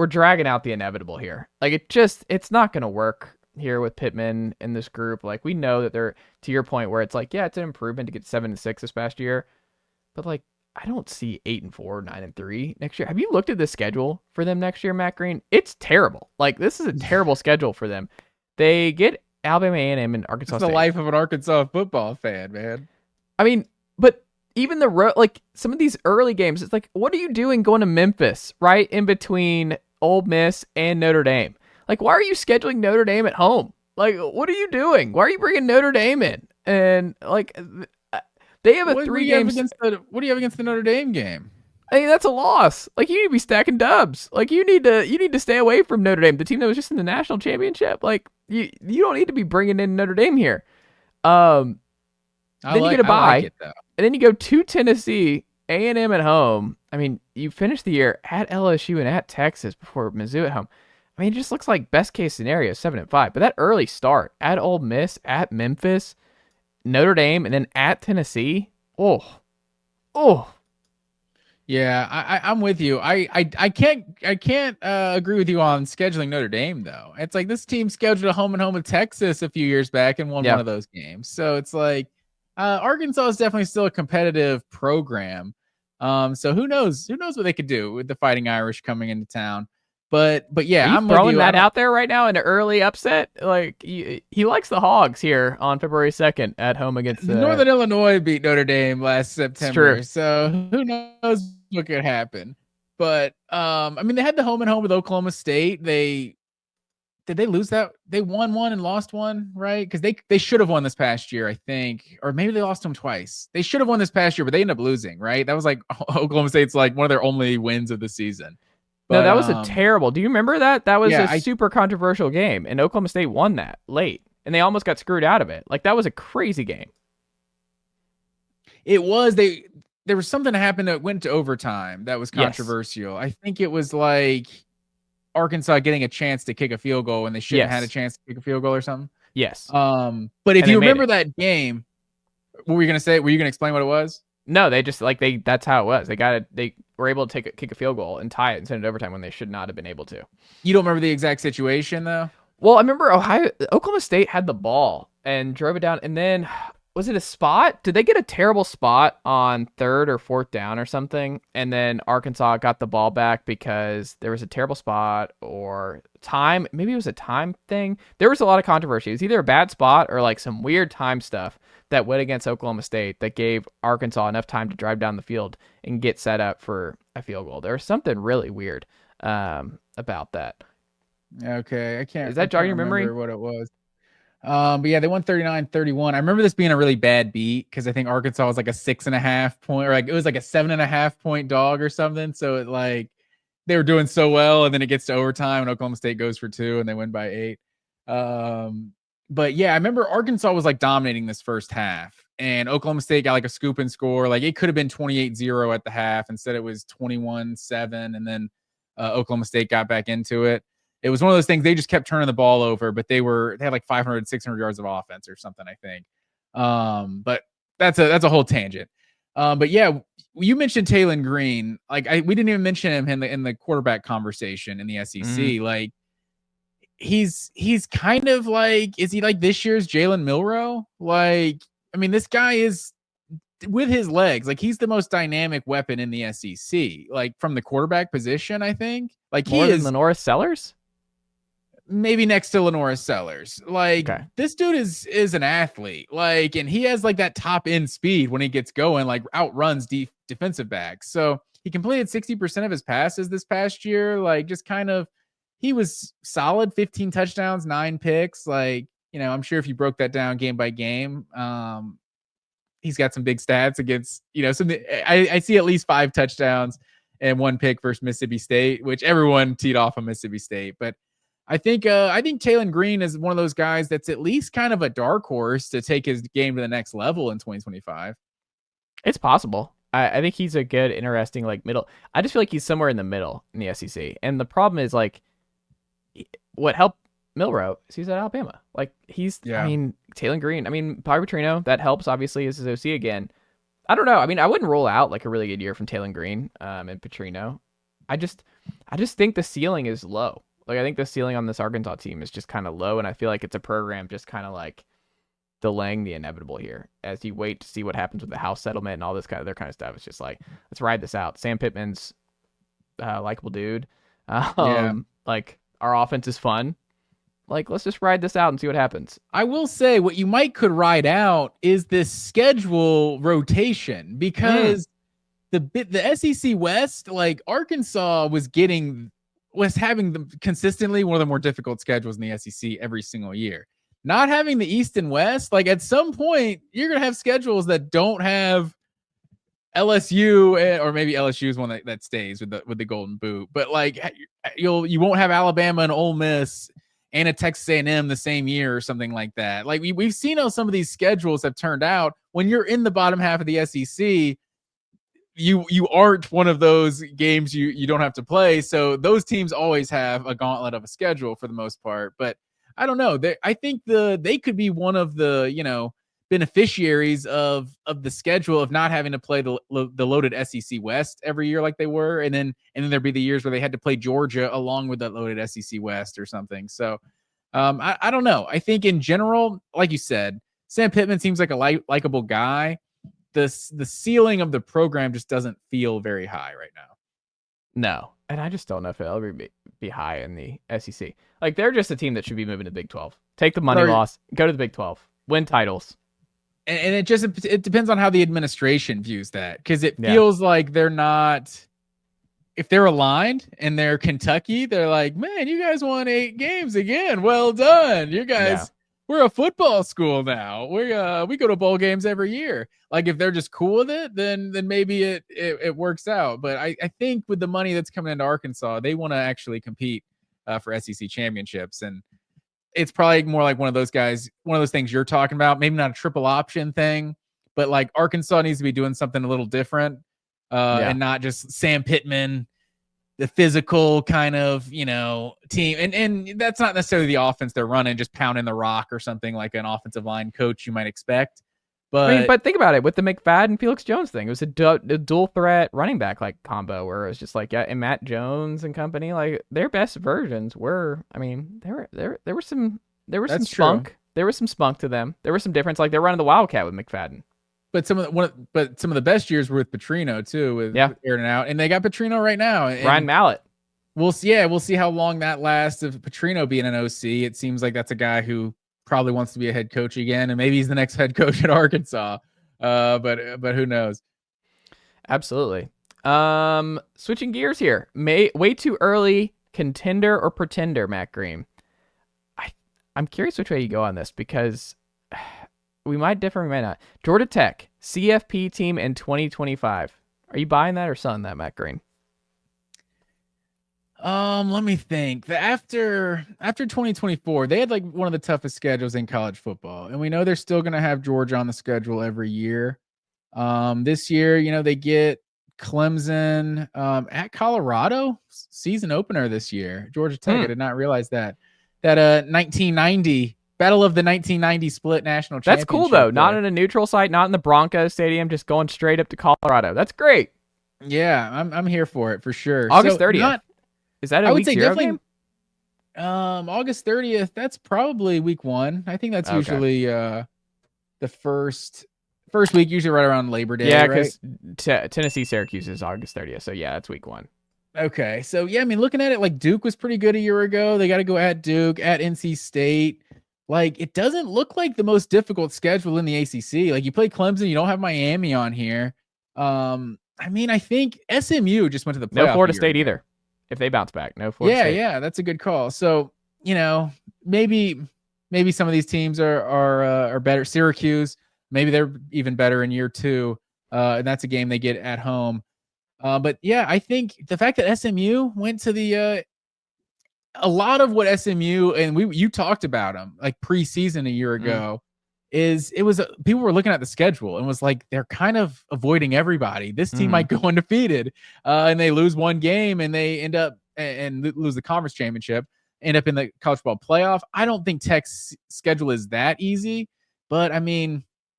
[SPEAKER 2] dragging out the inevitable here. Like it's not going to work here with Pittman in this group. Like, we know that they're, to your point, where it's like, yeah, it's an improvement to get 7-6 this past year, but like, I don't see 8-4, 9-3 next year. Have you looked at the schedule for them next year, Matt Green? It's terrible. Like, this is a terrible schedule for them. They get Alabama A&M and Arkansas State.
[SPEAKER 3] It's the life of an Arkansas football fan, man.
[SPEAKER 2] I mean, but even like some of these early games, it's like, what are you doing going to Memphis, right in between Ole Miss and Notre Dame? Like, why are you scheduling Notre Dame at home? Like, what are you doing? Why are you bringing Notre Dame in? And like, they have a 3 games.
[SPEAKER 3] What do you have against the Notre Dame game?
[SPEAKER 2] I mean, that's a loss. Like, you need to be stacking dubs. Like, you need to stay away from Notre Dame, the team that was just in the national championship. Like, you don't need to be bringing in Notre Dame here. Then you get a bye, and then you go to Tennessee, A&M at home. I mean, you finish the year at LSU and at Texas before Mizzou at home. I mean, it just looks like best case scenario 7-5. But that early start at Ole Miss, at Memphis, Notre Dame, and then at Tennessee. Oh.
[SPEAKER 3] Yeah, I'm with you. I can't agree with you on scheduling Notre Dame though. It's like this team scheduled a home and home with Texas a few years back and won one of those games. So it's like Arkansas is definitely still a competitive program. So who knows what they could do with the Fighting Irish coming into town. But yeah, I'm
[SPEAKER 2] throwing that out there right now in an early upset. Like he likes the Hogs here on February 2nd at home against
[SPEAKER 3] Northern Illinois beat Notre Dame last September. So who knows what could happen? But I mean, they had the home and home with Oklahoma State. They did they lose that? They won one and lost one, right? Because they should have won this past year, I think, or maybe they lost them twice. They should have won this past year, but they ended up losing, right? That was like Oklahoma State's like one of their only wins of the season. But,
[SPEAKER 2] no, that was a terrible. Do you remember that? That was
[SPEAKER 3] yeah,
[SPEAKER 2] a super controversial game, and Oklahoma State won that late, and they almost got screwed out of it. Like, that was a crazy game.
[SPEAKER 3] It was. There was something that happened that went to overtime that was controversial. Yes. I think it was like Arkansas getting a chance to kick a field goal when they shouldn't have had a chance to kick a field goal or something.
[SPEAKER 2] Yes.
[SPEAKER 3] But if you remember that game, what were you going to say? Were you going to explain what it was?
[SPEAKER 2] No, they just that's how it was. They were able to kick a field goal and tie it and send it overtime when they should not have been able to.
[SPEAKER 3] You don't remember the exact situation though?
[SPEAKER 2] Well, I remember Oklahoma State had the ball and drove it down, and then was it a spot? Did they get a terrible spot on 3rd or 4th down or something? And then Arkansas got the ball back because there was a terrible spot or time. Maybe it was a time thing. There was a lot of controversy. It was either a bad spot or like some weird time stuff that went against Oklahoma State that gave Arkansas enough time to drive down the field and get set up for a field goal. There was something really weird about that.
[SPEAKER 3] Okay, I can't.
[SPEAKER 2] Is that jogging your memory?
[SPEAKER 3] What it was? But yeah, they won 39-31. I remember this being a really bad beat because I think Arkansas was like a 6.5 point, or like it was like a 7.5 point dog or something. So it like they were doing so well, and then it gets to overtime, and Oklahoma State goes for 2, and they win by 8. But yeah, I remember Arkansas was like dominating this first half, and Oklahoma State got like a scoop and score. Like it could have been 28-0 at the half. Instead, it was 21-7, and then Oklahoma State got back into it. It was one of those things, they just kept turning the ball over, but they had like 500, 600 yards of offense or something, I think. But that's a whole tangent. But yeah, you mentioned Taylon Green. Like we didn't even mention him in the quarterback conversation in the SEC. Mm-hmm. Like he's kind of like, is he like this year's Jalen Milroe? Like, I mean, this guy is with his legs, like he's the most dynamic weapon in the SEC, like from the quarterback position, I think. Like
[SPEAKER 2] more than Lenora Sellers?
[SPEAKER 3] Maybe next to Lenora Sellers. Like This dude is an athlete. Like, and he has like that top end speed when he gets going, like outruns defensive backs. So he completed 60% of his passes this past year. Like just kind of, he was solid, 15 touchdowns, 9 picks. Like, you know, I'm sure if you broke that down game by game, he's got some big stats against, you know, I see at least 5 touchdowns and 1 pick versus Mississippi State, which everyone teed off on Mississippi State. But I think Taylon Green is one of those guys that's at least kind of a dark horse to take his game to the next level in 2025.
[SPEAKER 2] It's possible. I think he's a good, interesting, like middle. I just feel like he's somewhere in the middle in the SEC. And the problem is like what helped Milroe is he's at Alabama. Like I mean, Taylon Green, I mean, Bobby Petrino, that helps obviously as his OC again. I don't know. I mean, I wouldn't rule out like a really good year from Taylon Green and Petrino. I just think the ceiling is low. Like, I think the ceiling on this Arkansas team is just kind of low, and I feel like it's a program just kind of like delaying the inevitable here as you wait to see what happens with the house settlement and all this kind of stuff. It's just like, let's ride this out. Sam Pittman's likable dude. Like, our offense is fun. Like, let's just ride this out and see what happens.
[SPEAKER 3] I will say what you could ride out is this schedule rotation because the SEC West, like Arkansas was having consistently one of the more difficult schedules in the SEC every single year. Not having the East and West, like at some point you're going to have schedules that don't have LSU, or maybe LSU is one that stays with the Golden Boot, but like you won't have Alabama and Ole Miss and a Texas A&M the same year or something like that. Like we've seen how some of these schedules have turned out. When you're in the bottom half of the SEC, you aren't one of those games you don't have to play. So those teams always have a gauntlet of a schedule for the most part. But I don't know. I think they could be one of the, you know, beneficiaries of the schedule of not having to play the loaded SEC West every year like they were, and then there'd be the years where they had to play Georgia along with that loaded SEC West or something. So I don't know. I think in general, like you said, Sam Pittman seems like a likable guy. The ceiling of the program just doesn't feel very high right now.
[SPEAKER 2] No, and I just don't know if it'll ever be high in the SEC. Like, they're just a team that should be moving to Big 12. Take the money loss, go to the Big 12, win titles.
[SPEAKER 3] And it depends on how the administration views that, because it feels like they're not if they're aligned and they're Kentucky, they're like, man, you guys won 8 games again. Well done. You guys, we're a football school now. We go to bowl games every year. Like if they're just cool with it, then maybe it works out. But I think with the money that's coming into Arkansas, they want to actually compete for SEC championships. And it's probably more like one of those things you're talking about. Maybe not a triple option thing, but like Arkansas needs to be doing something a little different. And not just Sam Pittman, the physical kind of, team. And that's not necessarily the offense they're running, just pounding the rock or something like an offensive line coach you might expect.
[SPEAKER 2] But think about it with the McFadden Felix Jones thing. It was a dual threat running back like combo where it was just like, and Matt Jones and company, like their best versions were, there was some spunk.
[SPEAKER 3] True.
[SPEAKER 2] There was some spunk to them. There was some difference. Like they're running the Wildcat with McFadden.
[SPEAKER 3] But some of the best years were with Petrino too, with Aaron out, and they got Petrino right now. And
[SPEAKER 2] Ryan Mallett.
[SPEAKER 3] We'll see how long that lasts of Petrino being an OC. It seems like that's a guy who probably wants to be a head coach again, and maybe he's the next head coach at Arkansas. But who knows?
[SPEAKER 2] Absolutely. Switching gears here. Way too early, contender or pretender, Matt Green. I'm curious which way you go on this because we might differ, we might not. Georgia Tech, CFP team in 2025. Are you buying that or selling that, Matt Green?
[SPEAKER 3] Let me think. After 2024, they had like one of the toughest schedules in college football, and we know they're still going to have Georgia on the schedule every year. This year, they get Clemson at Colorado, season opener this year. Georgia Tech. I did not realize that 1990 Battle of the 1990 split national championship.
[SPEAKER 2] That's cool though. Not in a neutral site, not in the Broncos Stadium, just going straight up to Colorado. That's great.
[SPEAKER 3] Yeah, I'm here for it for sure.
[SPEAKER 2] August 30th. Is that a week 0 game?
[SPEAKER 3] August 30th. That's probably week 1. I think that's usually the first week, usually right around Labor Day.
[SPEAKER 2] Yeah, because Tennessee Syracuse is August 30th. So yeah, that's week 1.
[SPEAKER 3] Okay, so yeah, looking at it, like Duke was pretty good a year ago. They got to go at Duke, at NC State. Like, it doesn't look like the most difficult schedule in the ACC. Like, you play Clemson, you don't have Miami on here. I think SMU just went to the playoff.
[SPEAKER 2] No Florida State either. If they bounce back, no Florida State.
[SPEAKER 3] Yeah, that's a good call. So, maybe some of these teams are better. Syracuse, maybe they're even better in year 2. And that's a game they get at home. But yeah, I think the fact that SMU went to the a lot of what SMU and you talked about them like preseason a year ago people were looking at the schedule and was like, they're kind of avoiding everybody. This team might go undefeated and they lose one game and they end up and lose the conference championship, end up in the college football playoff. I don't think Tech's schedule is that easy, but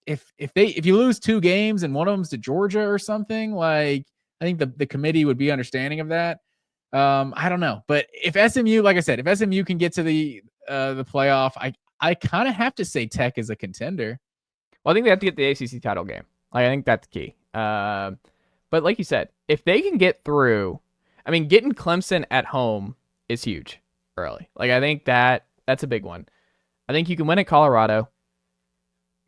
[SPEAKER 3] if you lose 2 games and one of them's to Georgia or something, like I think the committee would be understanding of that. I don't know, but if SMU, like I said, if SMU can get to the playoff, I kind of have to say Tech is a contender.
[SPEAKER 2] Well, I think they have to get the ACC title game. Like, I think that's key. But like you said, if they can get through, getting Clemson at home is huge early. Like, I think that's a big one. I think you can win at Colorado.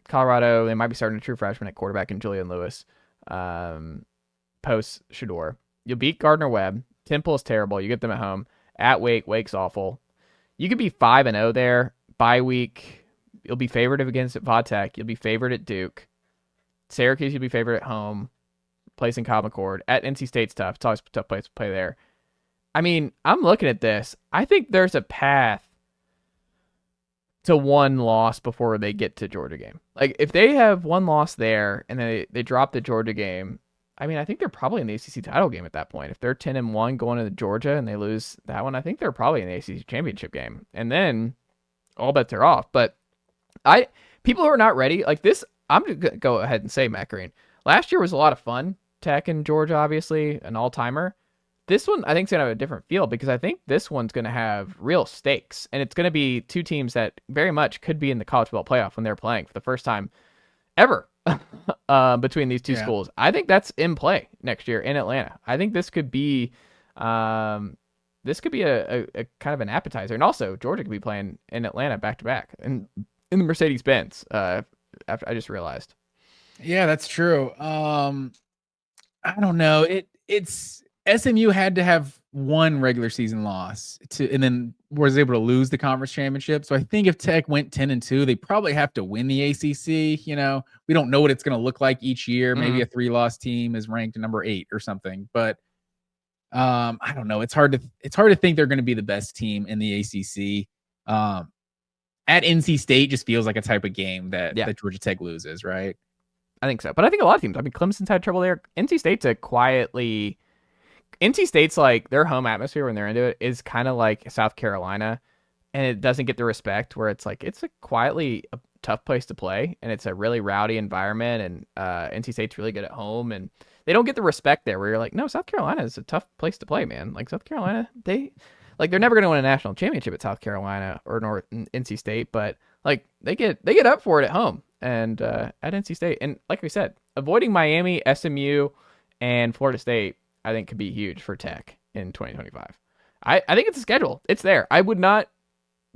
[SPEAKER 2] They might be starting a true freshman at quarterback in Julian Lewis. Post Shador. You'll beat Gardner-Webb. Temple is terrible. You get them at home. At Wake. Wake's awful. You could be 5-0 there. Bye week. You'll be favored against Vatech. You'll be favored at Duke. Syracuse, you'll be favored at home. Placing Kyle McCord. At NC State's tough. It's always a tough place to play there. I'm looking at this. I think there's a path to 1 loss before they get to Georgia game. Like, if they have 1 loss there and they drop the Georgia game, I think they're probably in the ACC title game at that point. If they're 10-1 going into Georgia and they lose that one, I think they're probably in the ACC championship game. And then all bets are off. But people who are not ready, like this, I'm going to go ahead and say, Matt Green, last year was a lot of fun. Tech and Georgia, obviously, an all-timer. This one, I think, is going to have a different feel because I think this one's going to have real stakes. And it's going to be 2 teams that very much could be in the college football playoff when they're playing for the first time ever. Between these 2 schools. I think that's in play next year in Atlanta. I think this could be a kind of an appetizer. And also Georgia could be playing in Atlanta back to back and in the Mercedes-Benz after I just realized.
[SPEAKER 3] Yeah, that's true. I don't know. It's SMU had to have one regular season loss and then was able to lose the conference championship. So I think if Tech went 10-2, they probably have to win the ACC. We don't know what it's going to look like each year. Maybe a 3-loss team is ranked number 8 or something, but I don't know. It's hard to think they're going to be the best team in the ACC. At NC State just feels like a type of game that Georgia Tech loses, right?
[SPEAKER 2] I think so. But I think a lot of teams, Clemson's had trouble there. NC State's like their home atmosphere when they're into it is kind of like South Carolina, and it doesn't get the respect where it's like it's a quietly a tough place to play, and it's a really rowdy environment, and NC State's really good at home, and they don't get the respect there where you're like, no, South Carolina is a tough place to play, man. Like South Carolina, they're never going to win a national championship at South Carolina or NC State, but like they get up for it at home and at NC State. And like we said, avoiding Miami, SMU, and Florida State, I think could be huge for Tech in 2025. I think it's a schedule. It's there. I would not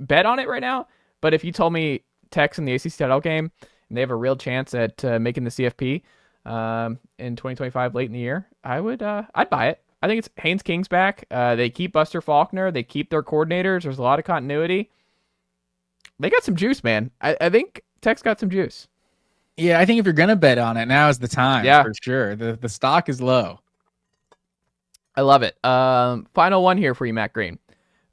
[SPEAKER 2] bet on it right now, but if you told me Tech's in the ACC title game and they have a real chance at making the CFP in 2025 late in the year, I'd buy it. I think it's Haynes King's back. They keep Buster Faulkner. They keep their coordinators. There's a lot of continuity. They got some juice, man. I think Tech's got some juice.
[SPEAKER 3] Yeah, I think if you're going to bet on it, now is the time for sure. The stock is low.
[SPEAKER 2] I love it. Final one here for you, Matt Green.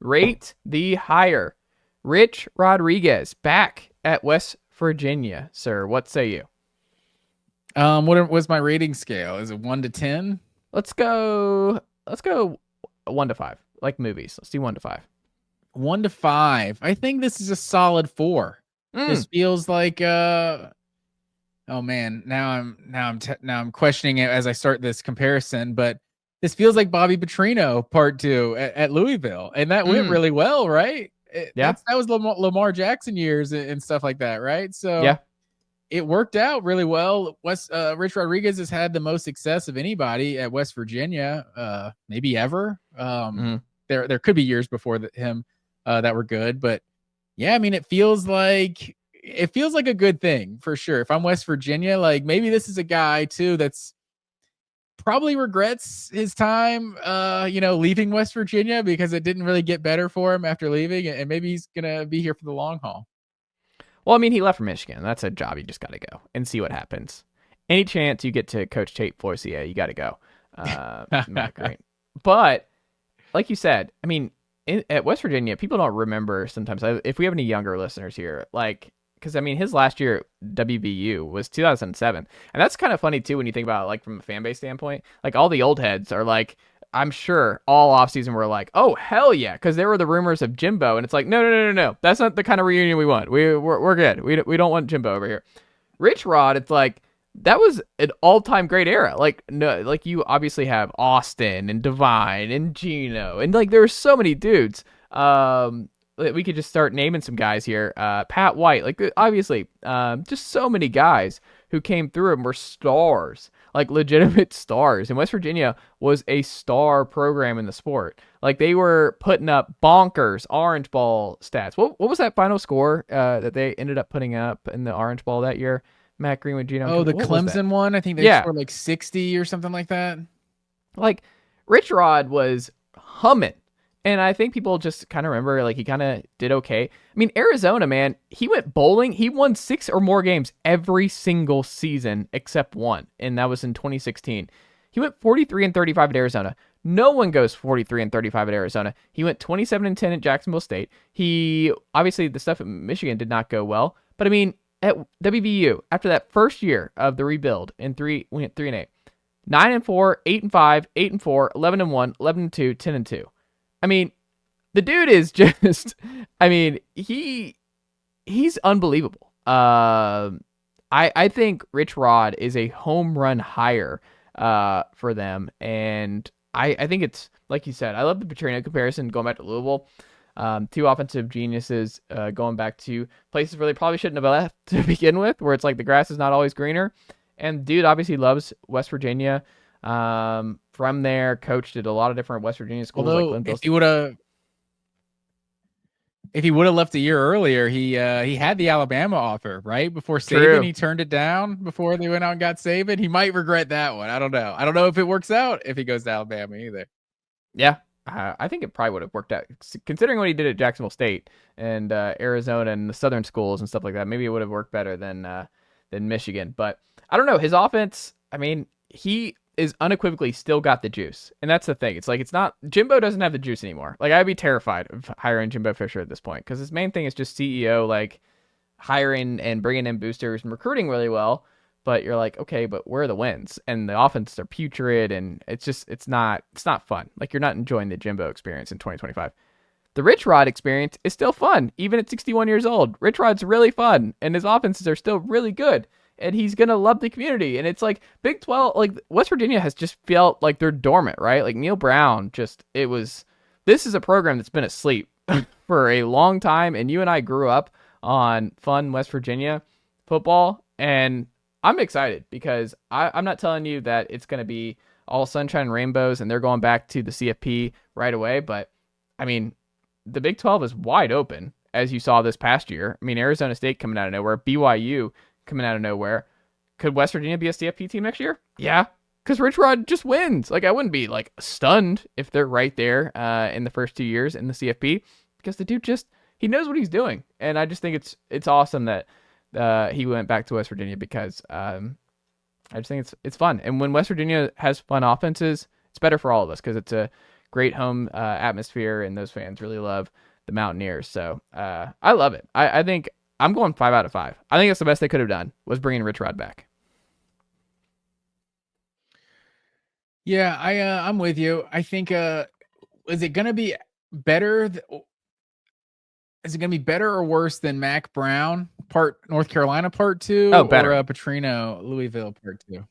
[SPEAKER 2] Rate the hire. Rich Rodriguez back at West Virginia, sir. What say you?
[SPEAKER 3] What was my rating scale? Is it 1 to 10?
[SPEAKER 2] Let's go 1 to 5. Like movies. Let's do 1 to 5.
[SPEAKER 3] 1 to 5. I think this is a solid 4. This feels like oh man, now I'm questioning it as I start this comparison, but this feels like Bobby Petrino part 2 at Louisville, and that went really well, right? That was Lamar Jackson years and stuff like that, right? So it worked out really well. Rich Rodriguez has had the most success of anybody at West Virginia, maybe ever. There could be years before him that were good, but yeah, I mean, it feels like a good thing for sure. If I'm West Virginia, like maybe this is a guy too that's probably regrets his time, leaving West Virginia because it didn't really get better for him after leaving, and maybe he's gonna be here for the long haul.
[SPEAKER 2] Well, I mean, he left for Michigan. That's a job you just got to go and see what happens. Any chance you get to coach Tate Forcier, you got to go. Not great. But like you said, I mean, at West Virginia, people don't remember sometimes. If we have any younger listeners here, because I mean, his last year at WVU was 2007, and that's kind of funny too when you think about it, like from a fan base standpoint. Like all the old heads are like, I'm sure all offseason were like, oh hell yeah, because there were the rumors of Jimbo, and it's like no, that's not the kind of reunion we want. We're good. We don't want Jimbo over here. Rich Rod, it's like that was an all-time great era. Like no, like you obviously have Austin and Divine and Gino, and like there were so many dudes. We could just start naming some guys here. Pat White, like obviously, just so many guys who came through and were stars, like legitimate stars. And West Virginia was a star program in the sport. Like they were putting up bonkers Orange Ball stats. What was that final score that they ended up putting up in the Orange Ball that year? Matt Green with Gino.
[SPEAKER 3] Oh, the Clemson one. I think they scored like 60 or something like that. Like
[SPEAKER 2] Rich Rod was humming. And I think people just kind of remember, like, he kind of did okay. I mean, Arizona, man, he went bowling. He won 6 or more games every single season except one, and that was in 2016. He went 43-35 at Arizona. No one goes 43-35 at Arizona. He went 27-10 at Jacksonville State. Obviously, the stuff at Michigan did not go well. But, I mean, at WVU, after that first year of the rebuild, we went 3-8. 9-4, 8-5, 8-4, 11-1, 11-2, 10-2. I mean, the dude is just, I mean, he's unbelievable. I think Rich Rod is a home run hire for them. And I think it's, like you said, I love the Petrino comparison going back to Louisville. 2 offensive geniuses going back to places where they probably shouldn't have left to begin with, where it's like the grass is not always greener. And dude obviously loves West Virginia. From there, coached at a lot of different West Virginia schools.
[SPEAKER 3] Although,
[SPEAKER 2] like
[SPEAKER 3] if he would have, if he would have left a year earlier, he had the Alabama offer right before Saban.
[SPEAKER 2] True.
[SPEAKER 3] He turned it down before they went out and got Saban. He might regret that one. I don't know. I don't know if it works out if he goes to Alabama either.
[SPEAKER 2] Yeah, I think it probably would have worked out considering what he did at Jacksonville State and Arizona and the Southern schools and stuff like that. Maybe it would have worked better than Michigan. But I don't know. His offense. I mean, he is unequivocally still got the juice, and that's the thing. It's like it's not Jimbo doesn't have the juice anymore. Like I'd be terrified of hiring Jimbo Fisher at this point because his main thing is just CEO, like hiring and bringing in boosters and recruiting really well. But you're like, okay, but where are the wins? And the offenses are putrid, and it's not fun. Like you're not enjoying the Jimbo experience in 2025. The Rich Rod experience is still fun, even at 61 years old. Rich Rod's really fun, and his offenses are still really good. And he's going to love the community. And it's like Big 12, like West Virginia has just felt like they're dormant, right? Like Neil Brown this is a program that's been asleep for a long time. And you and I grew up on fun West Virginia football. And I'm excited because I'm not telling you that it's going to be all sunshine and rainbows and they're going back to the CFP right away. But I mean, the Big 12 is wide open, as you saw this past year. I mean, Arizona State coming out of nowhere, BYU coming out of nowhere. Could West Virginia be a CFP team next year? Yeah, because Rich Rod just wins. Like I wouldn't be like stunned if they're right there in the first 2 years in the CFP because the dude he knows what he's doing, and I just think it's awesome that he went back to West Virginia because I just think it's fun. And when West Virginia has fun offenses, it's better for all of us because it's a great home atmosphere, and those fans really love the Mountaineers. So I love it. I think I'm going 5 out of 5. I think that's the best they could have done was bringing Rich Rod back.
[SPEAKER 3] Yeah, I'm with you. I think is it going to be better? Is it going to be better or worse than Mac Brown North Carolina part 2?
[SPEAKER 2] Oh, better.
[SPEAKER 3] Or Petrino Louisville part 2?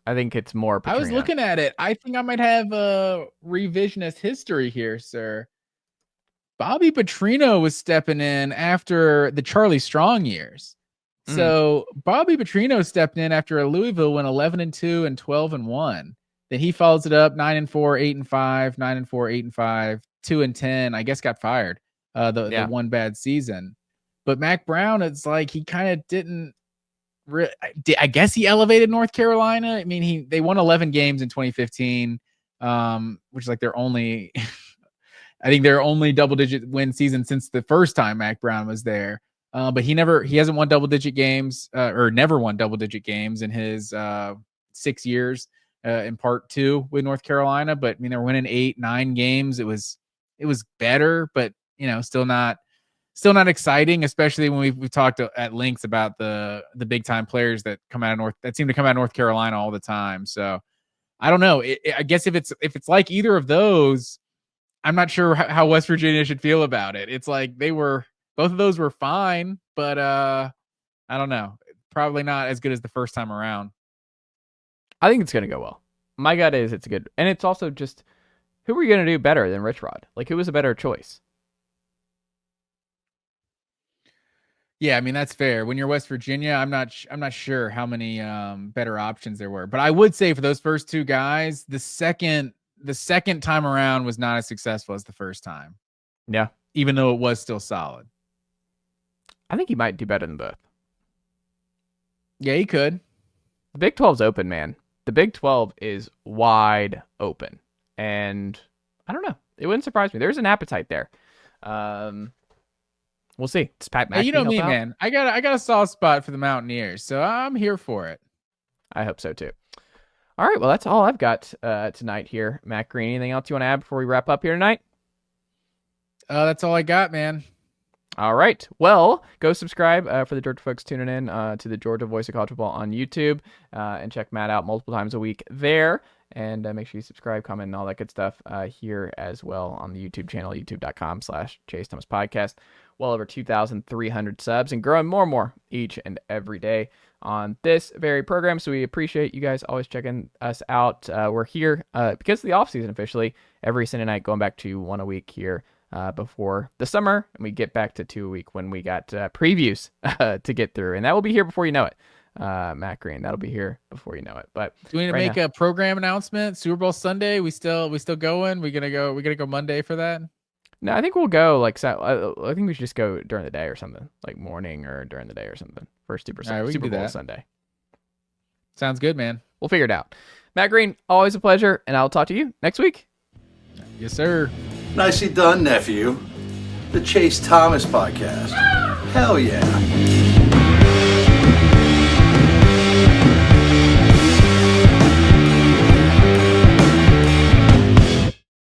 [SPEAKER 2] I think it's more Petrino.
[SPEAKER 3] I was looking at it. I think I might have a revisionist history here, sir. Bobby Petrino was stepping in after the Charlie Strong years. So Bobby Petrino stepped in after a Louisville went 11-2 and 12-1. Then he follows it up 9-4, 8-5, 9-4, 8-5, 2-10. I guess got fired the one bad season. But Mac Brown, it's like he kind of didn't. I guess he elevated North Carolina. I mean, they won 11 games in 2015, which is like their only. I think their only double-digit win season since the first time Mac Brown was there. But he hasn't won double-digit games or never won double-digit games in his 6 years in part 2 with North Carolina. But I mean, they're winning 8-9 games. It was better, but still not exciting, especially when we've talked at length about the big time players that seem to come out of North Carolina all the time. So I don't know. I guess if it's like either of those, I'm not sure how West Virginia should feel about it. It's like both of those were fine, but I don't know. Probably not as good as the first time around.
[SPEAKER 2] I think it's going to go well. My gut is it's good. And it's also just, who are you going to do better than Rich Rod? Like, who was a better choice?
[SPEAKER 3] Yeah, I mean, that's fair. When you're West Virginia, I'm not sure how many better options there were. But I would say for those first 2 guys, the second time around was not as successful as the first time.
[SPEAKER 2] Yeah.
[SPEAKER 3] Even though it was still solid.
[SPEAKER 2] I think he might do better than both.
[SPEAKER 3] Yeah, he could.
[SPEAKER 2] The Big 12's open, man. The Big 12 is wide open. And I don't know. It wouldn't surprise me. There's an appetite there. We'll see. Does Pat McAfee
[SPEAKER 3] you know me,
[SPEAKER 2] help out?
[SPEAKER 3] Man. I got a soft spot for the Mountaineers, so I'm here for it.
[SPEAKER 2] I hope so too. All right, well, that's all I've got tonight here. Matt Green, anything else you want to add before we wrap up here tonight?
[SPEAKER 3] That's all I got, man.
[SPEAKER 2] All right. Well, go subscribe for the Georgia folks tuning in to the Georgia Voice of College Football on YouTube and check Matt out multiple times a week there. And make sure you subscribe, comment, and all that good stuff here as well on the YouTube channel, youtube.com/Chase Thomas Podcast. Well over 2,300 subs and growing more and more each and every day on this very program. So we appreciate you guys always checking us out. We're here because of the off season officially every Sunday night, going back to 1 a week here before the summer. And we get back to 2 a week when we got previews to get through. And that will be here before you know it. Matt Green, that'll be here before you know it. But
[SPEAKER 3] do we need to make a program announcement? Super Bowl Sunday, we still going? We gonna go Monday for that?
[SPEAKER 2] No, I think we'll go I think we should just go during the day or something, like morning or during the day or something. First Super,
[SPEAKER 3] All right, we can
[SPEAKER 2] Super
[SPEAKER 3] do
[SPEAKER 2] Bowl
[SPEAKER 3] that.
[SPEAKER 2] Sunday.
[SPEAKER 3] Sounds good, man.
[SPEAKER 2] We'll figure it out. Matt Green, always a pleasure, and I'll talk to you next week.
[SPEAKER 3] Yes, sir.
[SPEAKER 4] Nicely done, nephew. The Chase Thomas Podcast. Hell yeah.